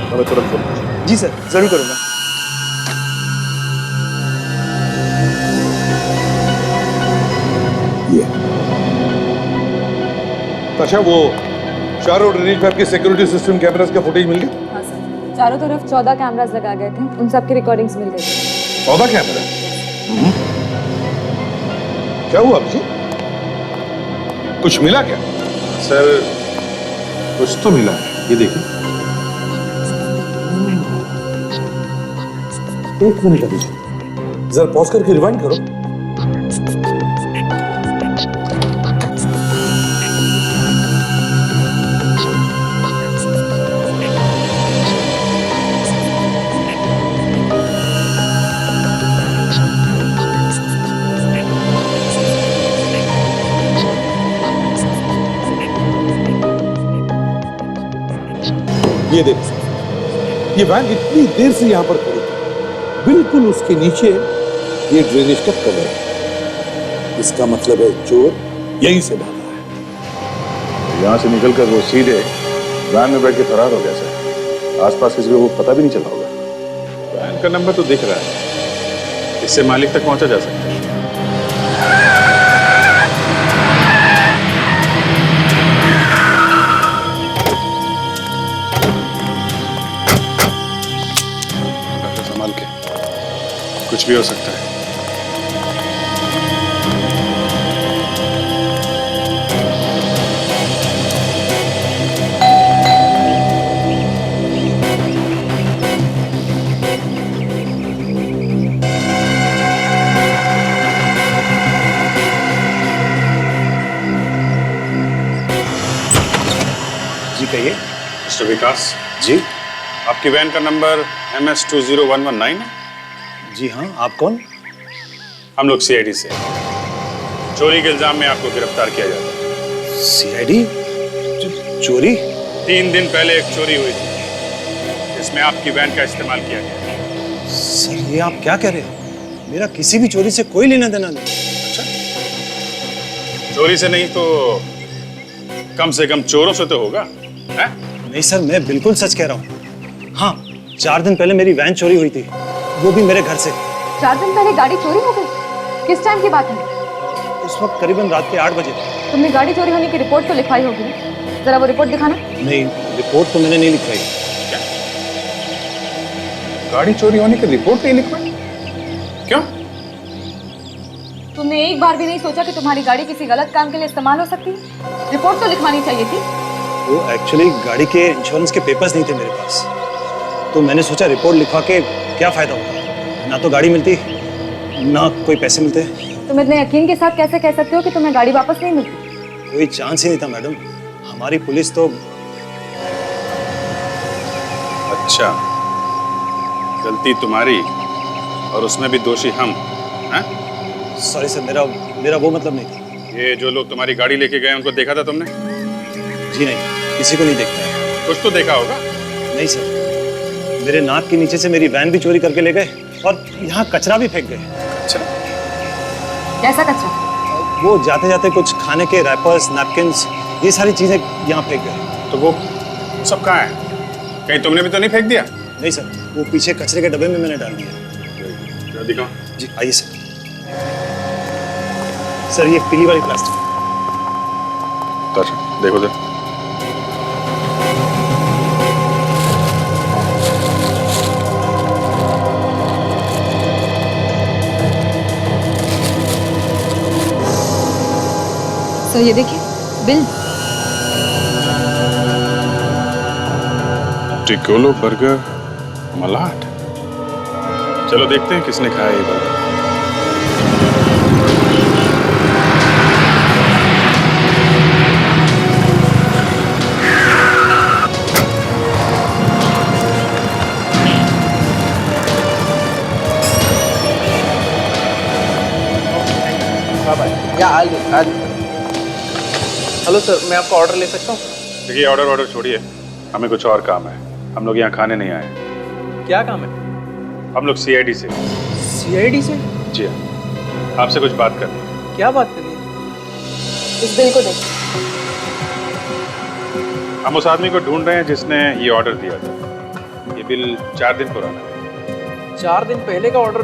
तो हमें तुरंत फोन कीजिए। जी सर, जरूर करूंगा। अच्छा वो चारों ड्रेनेज पाइप के सिक्योरिटी सिस्टम कैमरास का फुटेज मिल गया? हाँ सर, चारों तरफ 14 कैमरास लगा गए थे, उन सब की रिकॉर्डिंग्स मिल गई। 14 कैमरा? क्या हुआ अभिजी? कुछ मिला क्या? सर कुछ तो मिला है, ये देखिए। एक मिनट अभिजी, जरा पॉज करके रिवाइंड करो। ये देखो, ये वैन इतनी देर से यहां पर खड़ी थी, बिल्कुल उसके नीचे ये ड्रेनेज का कवर है। इसका मतलब है चोर यहीं से भागा है। यहां से निकलकर वो सीधे वैन में बैठ के फरार हो गया सर। आसपास किसी को वो पता भी नहीं चला होगा। वैन का नंबर तो दिख रहा है, इससे मालिक तक पहुंचा जा सकता है। संभाल के, कुछ भी हो सकता है। जी कहिए। मिस्टर विकास जी, आपकी वैन का नंबर MS20119 है? जी हाँ, आप कौन? हम लोग सीआईडी से हैं। चोरी के इल्जाम में आपको गिरफ्तार किया जाता है। सीआईडी? चोरी? 3 दिन पहले एक चोरी हुई थी, इसमें आपकी वैन का इस्तेमाल किया गया। सर ये आप क्या कह रहे हैं? मेरा किसी भी चोरी से कोई लेना देना नहीं। अच्छा, चोरी से नहीं तो कम से कम चोरों से तो होगा, है? नहीं सर, मैं बिल्कुल सच कह रहा हूँ। हाँ, 4 दिन पहले मेरी वैन चोरी हुई थी, वो भी मेरे घर से। 4 दिन पहले गाड़ी चोरी हो गई? किस टाइम की बात है? उस वक्त करीबन रात के 8 बजे। तुमने गाड़ी चोरी होने की रिपोर्ट तो लिखवाई होगी, जरा वो रिपोर्ट दिखाना। नहीं, रिपोर्ट तो मैंने नहीं लिखवाई। क्या? गाड़ी चोरी होने की रिपोर्ट नहीं लिखवाई? क्यों? तुमने एक बार भी नहीं सोचा कि तुम्हारी गाड़ी किसी गलत काम के लिए इस्तेमाल हो सकती है? रिपोर्ट तो लिखवानी चाहिए थी। वो एक्चुअली गाड़ी के इंश्योरेंस के पेपर्स नहीं थे मेरे पास, तो मैंने सोचा रिपोर्ट लिखवा के क्या फायदा होगा। ना तो गाड़ी मिलती, ना कोई पैसे मिलते। तुम इतने यकीन के साथ कैसे कह सकते हो कि तुम्हें गाड़ी वापस नहीं मिलती? कोई चांस ही नहीं था मैडम। हमारी पुलिस तो। अच्छा, गलती तुम्हारी और उसमें भी दोषी हम, हैं? सॉरी सर, मेरा वो मतलब नहीं था। ये जो लोग तुम्हारी गाड़ी लेके गए उनको देखा था तुमने? जी नहीं, किसी को नहीं देखता है। कुछ तो देखा होगा। नहीं सर, मेरे नाक के नीचे से मेरी वैन भी चोरी करके ले गए और यहाँ कचरा भी फेंक गए। अच्छा, कैसा कचरा? वो जाते जाते कुछ खाने के रैपर्स, नैपकिन्स, ये सारी चीजें यहाँ फेंक गए। तो वो सब कहाँ है? कहीं तुमने भी तो नहीं फेंक दिया? नहीं सर, वो पीछे कचरे के डब्बे में मैंने डाल दिया। दिखाओ। जी आइए सर। सर ये पीली वाली प्लास्टिक। अच्छा देखो सर। सर ये देखिए बिल। टिकोलो बर्गर मलाट। चलो देखते हैं किसने खाया ये बर्गर। हेलो सर, मैं आपका ऑर्डर ले सकता हूँ? देखिए ऑर्डर छोड़िए, हमें कुछ और काम है। हम लोग यहाँ खाने नहीं आए। क्या काम है? हम लोग सीआईडी से। सीआईडी से? जी हाँ, आपसे कुछ बात करनी है। क्या बात करनी है? इस बिल को देखिए। हम उस आदमी को ढूंढ रहे हैं जिसने ये ऑर्डर दिया था। ये बिल 4 दिन पुराना है। 4 दिन पहले का ऑर्डर?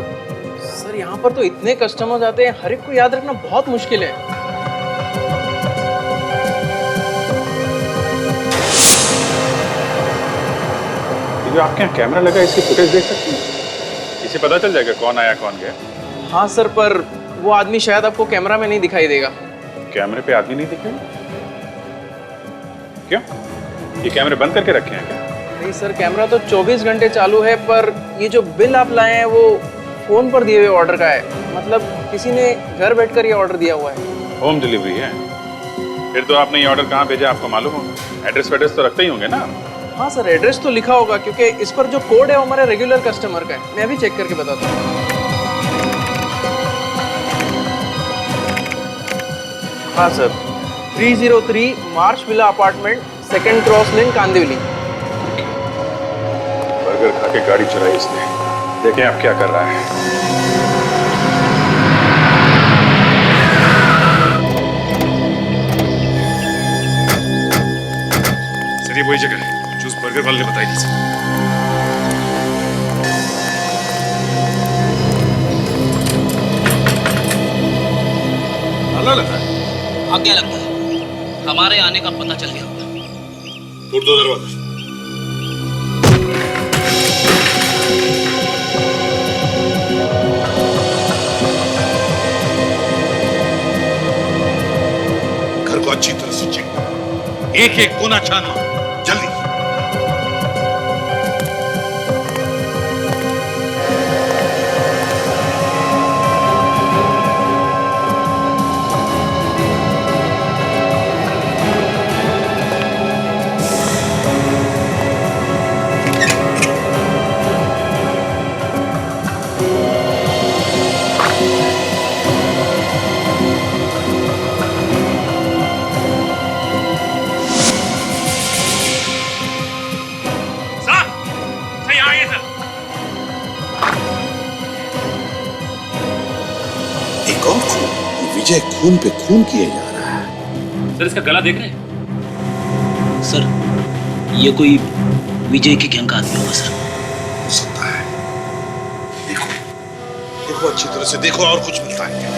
सर यहाँ पर तो इतने कस्टमर्स आते हैं, हर एक को याद रखना बहुत मुश्किल है। जो आपके यहाँ कैमरा लगा है, इसकी फुटेज देख सकते हैं? इसे पता चल जाएगा कौन आया कौन गया। हाँ सर, पर वो आदमी शायद आपको कैमरा में नहीं दिखाई देगा। कैमरे पे आदमी नहीं दिखेगा? क्यों? ये कैमरे बंद करके रखे हैं क्या? नहीं सर, कैमरा तो 24 घंटे चालू है, पर ये जो बिल आप लाए हैं वो फोन पर दिए हुए ऑर्डर का है। मतलब किसी ने घर बैठकर ये ऑर्डर दिया हुआ है। होम डिलीवरी है? फिर तो आपने ये ऑर्डर कहाँ भेजा आपको मालूम होगा। एड्रेस वेड्रेस तो रखते ही होंगे ना? हाँ सर, एड्रेस तो लिखा होगा क्योंकि इस पर जो कोड है वो हमारे रेगुलर कस्टमर का है। मैं अभी चेक करके बताता हूँ। हाँ सर, 303 मार्च विला अपार्टमेंट, 2nd क्रॉस लेन, कांदिवली। बर्गर खा के गाड़ी चलाई इसने। देखें अब क्या कर रहा है। सर ये वही जगह है जो उस बर्गर वाले ने बताई थी सर। ताला लगा है? हाँ, क्या लगता है हमारे आने का पता चल गया होगा। तोड़ दो दरवाजा। घर को अच्छी तरह से चेक करो, एक एक कोना छानो, जल्दी। विजय खून पे खून किए जा रहा है। सर इसका गला देख रहे हैं? सर ये कोई विजय के गैंग का आदमी होगा सर। हो सकता है। देखो देखो अच्छी तरह से देखो, और कुछ मिलता है क्या?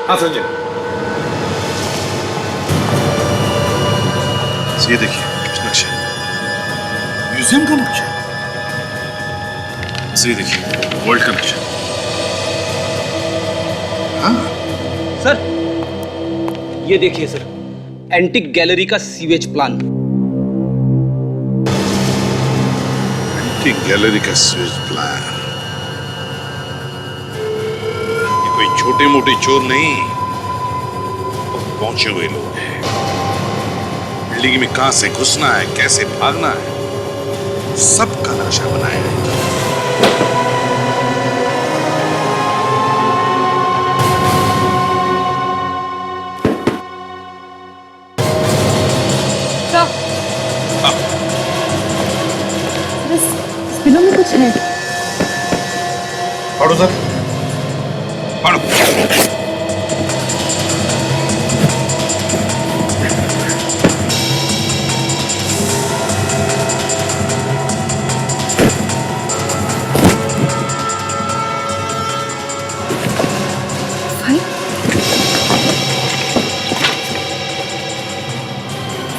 हाँ संजय, ये देखिए कुछ नक्शा, म्यूजियम का नक्शा। ये देखिए वर्ल्ड का नक्शा। हाँ सर ये देखिए सर, एंटिक गैलरी का सीवेज प्लान। एंटिक गैलरी का सीवेज प्लान। कोई छोटे मोटे चोर नहीं, पहुंचे हुए लोग हैं। बिल्डिंग में कहां से घुसना है, कैसे भागना है, सबका नक्शा बनाया है। से पढ़ो सर, पढ़ो।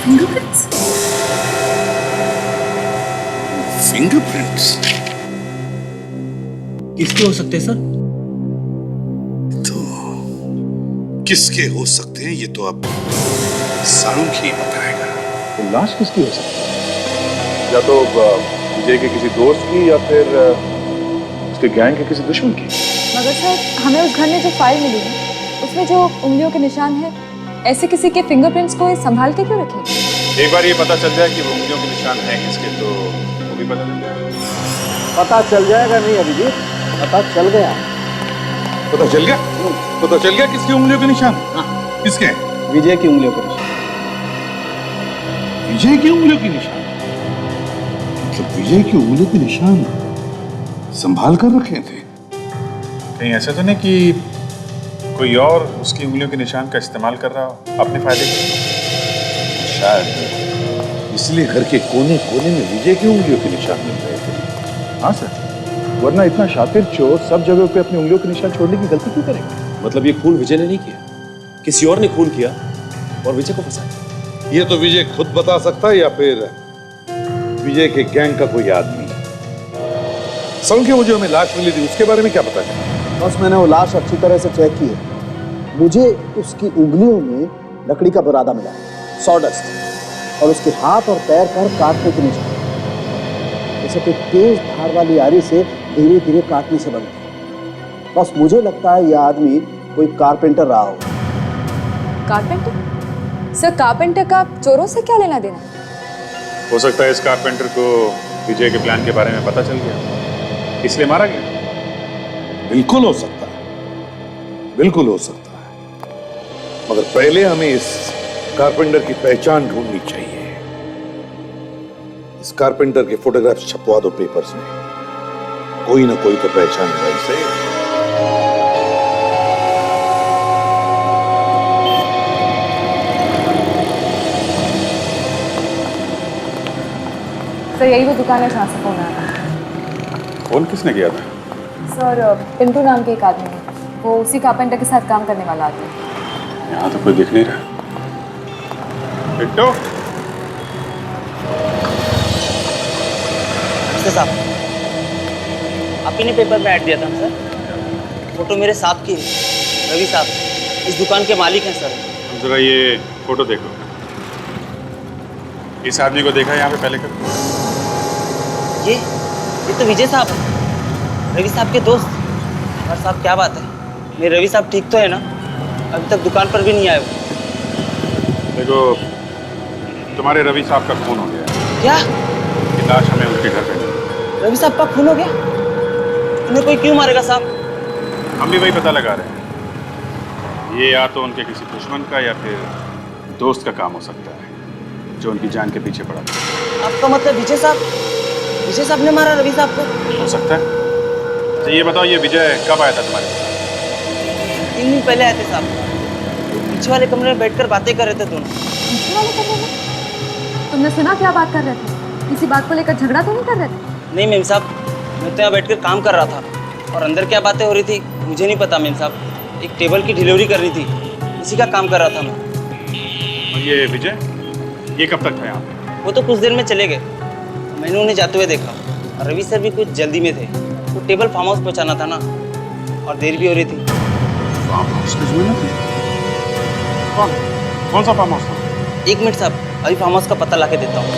फिंगरप्रिंट्स। फिंगरप्रिंट्स किसके हो सकते हैं सर? तो किसके हो सकते हैं ये तो अब सारुंख ही बताएगा। तो लाश किसकी हो सकती है? या तो विजय के किसी दोस्त की या फिर उसके गैंग के किसी दुश्मन की। मगर सर हमें उस घर में जो फाइल मिली है उसमें जो उंगलियों के निशान है, ऐसे किसी के फिंगरप्रिंट्स को संभाल के क्यों रखें? एक बार ये पता चल जाए कि वो उंगलियों के निशान हैं किसके, तो वो भी पता चल जाएगा। पता चल जाएगा नहीं अभिजीत, पता चल गया। पता चल गया? पता चल गया किसकी उंगलियों के निशान? किसके? विजय की उंगलियों के निशान। विजय की उंगलियों के निशान? मतलब विजय की उंगलियों के निशान संभाल कर रखे थे? कहीं ऐसा तो नहीं कि कोई और उसकी उंगलियों के निशान का इस्तेमाल कर रहा हो अपने फायदे के लिए? शायद इसलिए घर के कोने कोने में विजय की उंगलियों के निशान मिल रहे थे। हाँ सर, वरना इतना शातिर चोर सब जगह पे अपनी उंगलियों के निशान छोड़ने की गलती क्यों करेगा? मतलब ये खून विजय ने नहीं किया, किसी और ने खून किया और विजय को फंसाया। ये तो विजय खुद बता सकता है या फिर विजय के गैंग का कोई आदमी। संख्या मुझे हमें लाश मिली थी, उसके बारे में क्या पता चला? बस मैंने वो लाश अच्छी तरह से चेक की है। मुझे उसकी उंगलियों में लकड़ी का बुरादा मिला, सॉडस्ट, और उसके हाथ और पैर पर काटने के निशान, जैसे कोई तेज धार वाली आरी से धीरे धीरे काटने से बनती। बस मुझे लगता है यह आदमी कोई कारपेंटर रहा हो। कारपेंटर? सर कारपेंटर का चोरों से क्या लेना देना? हो सकता है इस कारपेंटर को विजय के प्लान के बारे में पता चल गया, इसलिए मारा गया। बिल्कुल हो सकता है, बिल्कुल हो सकता है, मगर पहले हमें इस कारपेंटर की पहचान ढूंढनी चाहिए। इस कारपेंटर के फोटोग्राफ्स छपवा दो पेपर्स में, कोई ना कोई तो पहचान है इसे। सर यही वो दुकान है जहाँ से फोन आया था। फोन किसने किया था? सर पिंटू नाम के एक आदमी है, वो उसी कारपेंटर के साथ काम करने वाला आदमी है। यहाँ तो कोई दिख नहीं रहा। पिंटू? साहब, आप ही ने पेपर में ऐड दिया था सर। फोटो मेरे साहब की है, रवि साहब इस दुकान के मालिक हैं सर। जरा ये फोटो देखो। इस आदमी को देखा यहाँ पे पहले कभी? ये तो विजय साहब हैं, रवि साहब के दोस्त। और साहब क्या बात है, मेरे रवि साहब ठीक तो है ना? अभी तक दुकान पर भी नहीं आए वो। देखो तुम्हारे रवि साहब का खून हो गया। क्या? ये लाश हमें उनके घर पे मिली। रवि साहब का खून हो गया? उन्हें कोई क्यों मारेगा साहब? हम भी वही पता लगा रहे हैं। ये या तो उनके किसी दुश्मन का या फिर दोस्त का काम हो सकता है जो उनकी जान के पीछे पड़ा। आपका मतलब विजय साहब ने मारा रवि साहब को? हो सकता है। तो ये बताओ, ये विजय कब आया था तुम्हारे पास? 3 दिन पहले आए थे साहब। पीछे वाले कमरे में बैठकर बातें कर रहे थे दोनों। पीछे वाले कमरे में? तुमने सुना क्या बात कर रहे थे? किसी बात को लेकर झगड़ा तो नहीं कर रहे थे? नहीं मेम साहब, मैं तो यहाँ बैठकर काम कर रहा था और अंदर क्या बातें हो रही थी मुझे नहीं पता मेम साहब। एक टेबल की डिलीवरी करनी थी, इसी का काम कर रहा था मैं। और ये विजय, ये कब तक था यहाँ पे? वो तो कुछ देर में चले गए, मैंने उन्हें जाते हुए देखा। और रवि सर भी कुछ जल्दी में थे, तो टेबल फार्म हाउस पहुँचाना था ना, और देर भी हो रही थी। फार्म हाउस में जुए थी? कौन सा फार्म हाउस था? 1 मिनट साहब, अभी फार्म हाउस का पता ला के देता हूँ।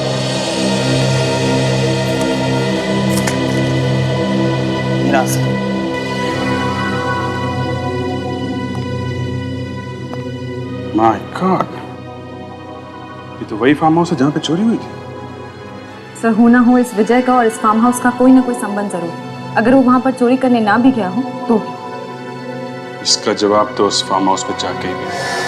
माय गॉड, ये तो वही फार्म हाउस है जहाँ पे चोरी हुई थी। सर हो ना हो इस विजय का और इस फार्म हाउस का कोई ना कोई संबंध जरूर है। अगर वो वहां पर चोरी करने ना भी गया हो तो भी। इसका जवाब तो उस फार्म हाउस पे जाके ही मिलेगा।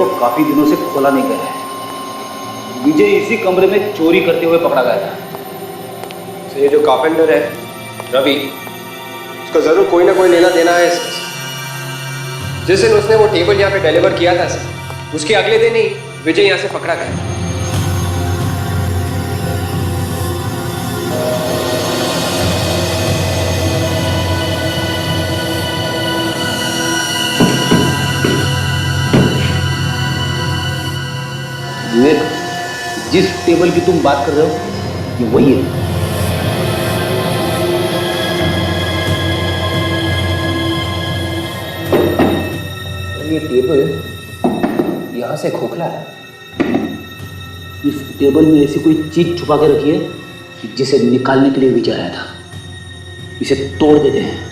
को काफी दिनों से खोला नहीं गया है। विजय इसी कमरे में चोरी करते हुए पकड़ा गया था। तो ये जो कारपेंटर है रवि, उसका जरूर कोई ना कोई लेना देना है इसमें। जिस दिन उसने वो टेबल यहाँ पे डिलीवर किया था सर, उसके अगले दिन ही विजय यहाँ से पकड़ा गया। विवेक, जिस टेबल की तुम बात कर रहे हो ये वही है। ये टेबल यहाँ से खोखला है। इस टेबल में ऐसी कोई चीज छुपा के रखी है जिसे निकालने के लिए विजय आया था। इसे तोड़ देते हैं।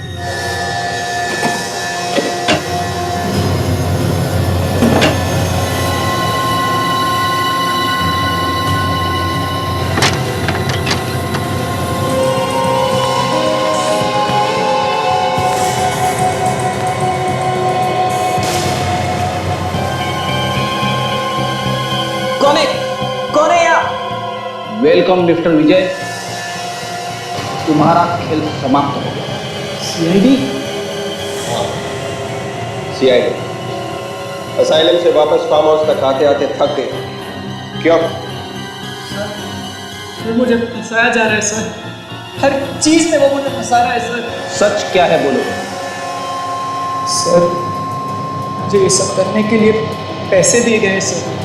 कौन है यहाँ? वेलकम मिस्टर विजय, तुम्हारा खेल समाप्त हो गया। सीआईडी? हाँ, सीआईडी। असाइलम से वापस फार्म हाउस तक आते आते थक गए। क्यों? सर मुझे फंसाया जा रहा है सर, हर चीज में वो मुझे फंसा रहा है सर। सच क्या है बोलो। सर मुझे ये सब करने के लिए पैसे दिए गए सर।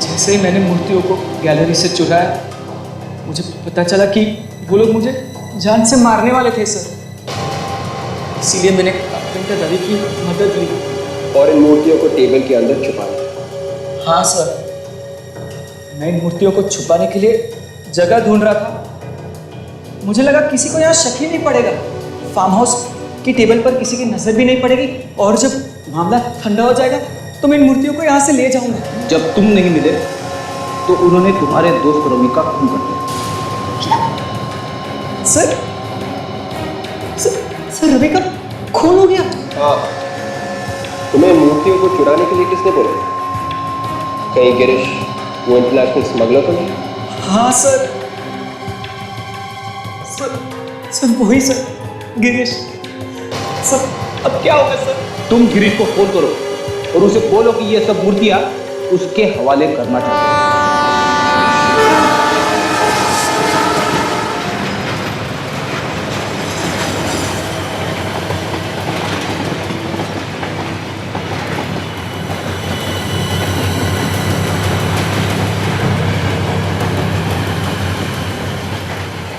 जैसे ही मैंने मूर्तियों को गैलरी से चुराया, मुझे पता चला कि वो लोग मुझे जान से मारने वाले थे सर। इसीलिए मैंने कारपेंटर रवि की मदद ली और इन मूर्तियों को टेबल के अंदर छुपा दिया। हाँ सर, मैं इन मूर्तियों को छुपाने के लिए जगह ढूंढ रहा था। मुझे लगा किसी को यहाँ शक ही नहीं पड़ेगा, फार्म हाउस की टेबल पर किसी की नजर भी नहीं पड़ेगी, और जब मामला ठंडा हो जाएगा तो मैं इन मूर्तियों को यहाँ से ले जाऊंगा। जब तुम नहीं मिले तो उन्होंने तुम्हारे दोस्त रवि का खून कर दिया। सर रवि का खून हो गया? हाँ, तुम्हें मूर्तियों को चुराने के लिए किसने बोला? कहीं गिरीश वो इंटरनेशनल स्मगलर तो नहीं? हाँ सर वही सर, गिरीश। सर अब क्या होगा सर? तुम गिरीश को फोन करो और उसे बोलो कि ये सब मूर्तियां उसके हवाले करना चाहते हैं।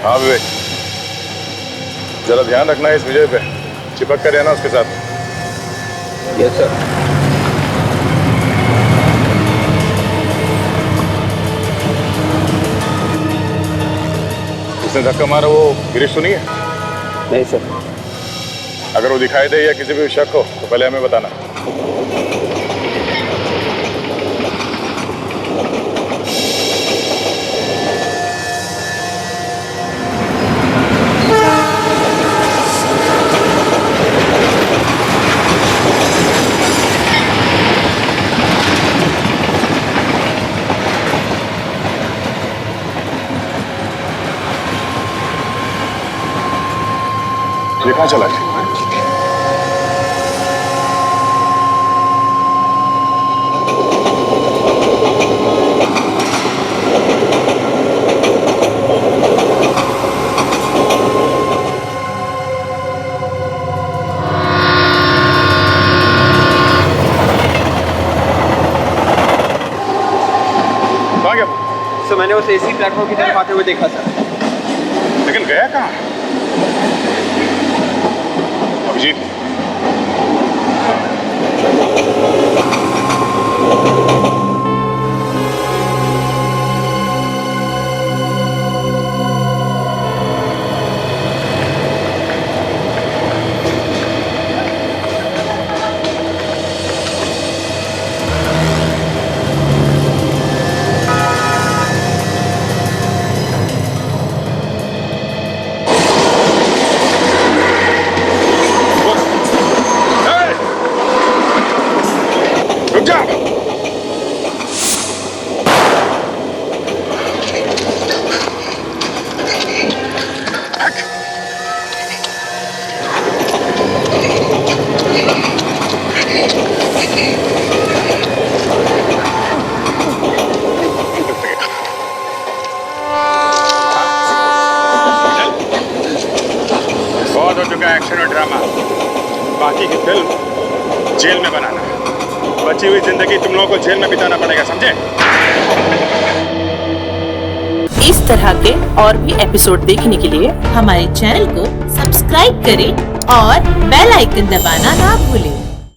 हाँ विवेक, जरा ध्यान रखना है इस विजय पे, चिपक कर रहना उसके साथ। Yes sir. उसने धक्का मारा वो गिरीश तो नहीं है? नहीं सर। अगर वो दिखाई दे या किसी भी शक हो तो पहले हमें बताना। ये कहाँ चला गया? कहाँ गया? सर मैंने उसे इसी प्लेटफॉर्म की तरफ आते हुए देखा सर। लेकिन गया कहाँ? अभिजीत, का एक्शन और ड्रामा, बाकी की फिल्म जेल में बनाना है। बची हुई जिंदगी तुम लोगों को जेल में बिताना पड़ेगा, समझे? इस तरह के और भी एपिसोड देखने के लिए हमारे चैनल को सब्सक्राइब करें और बेल आइकन दबाना ना भूलें।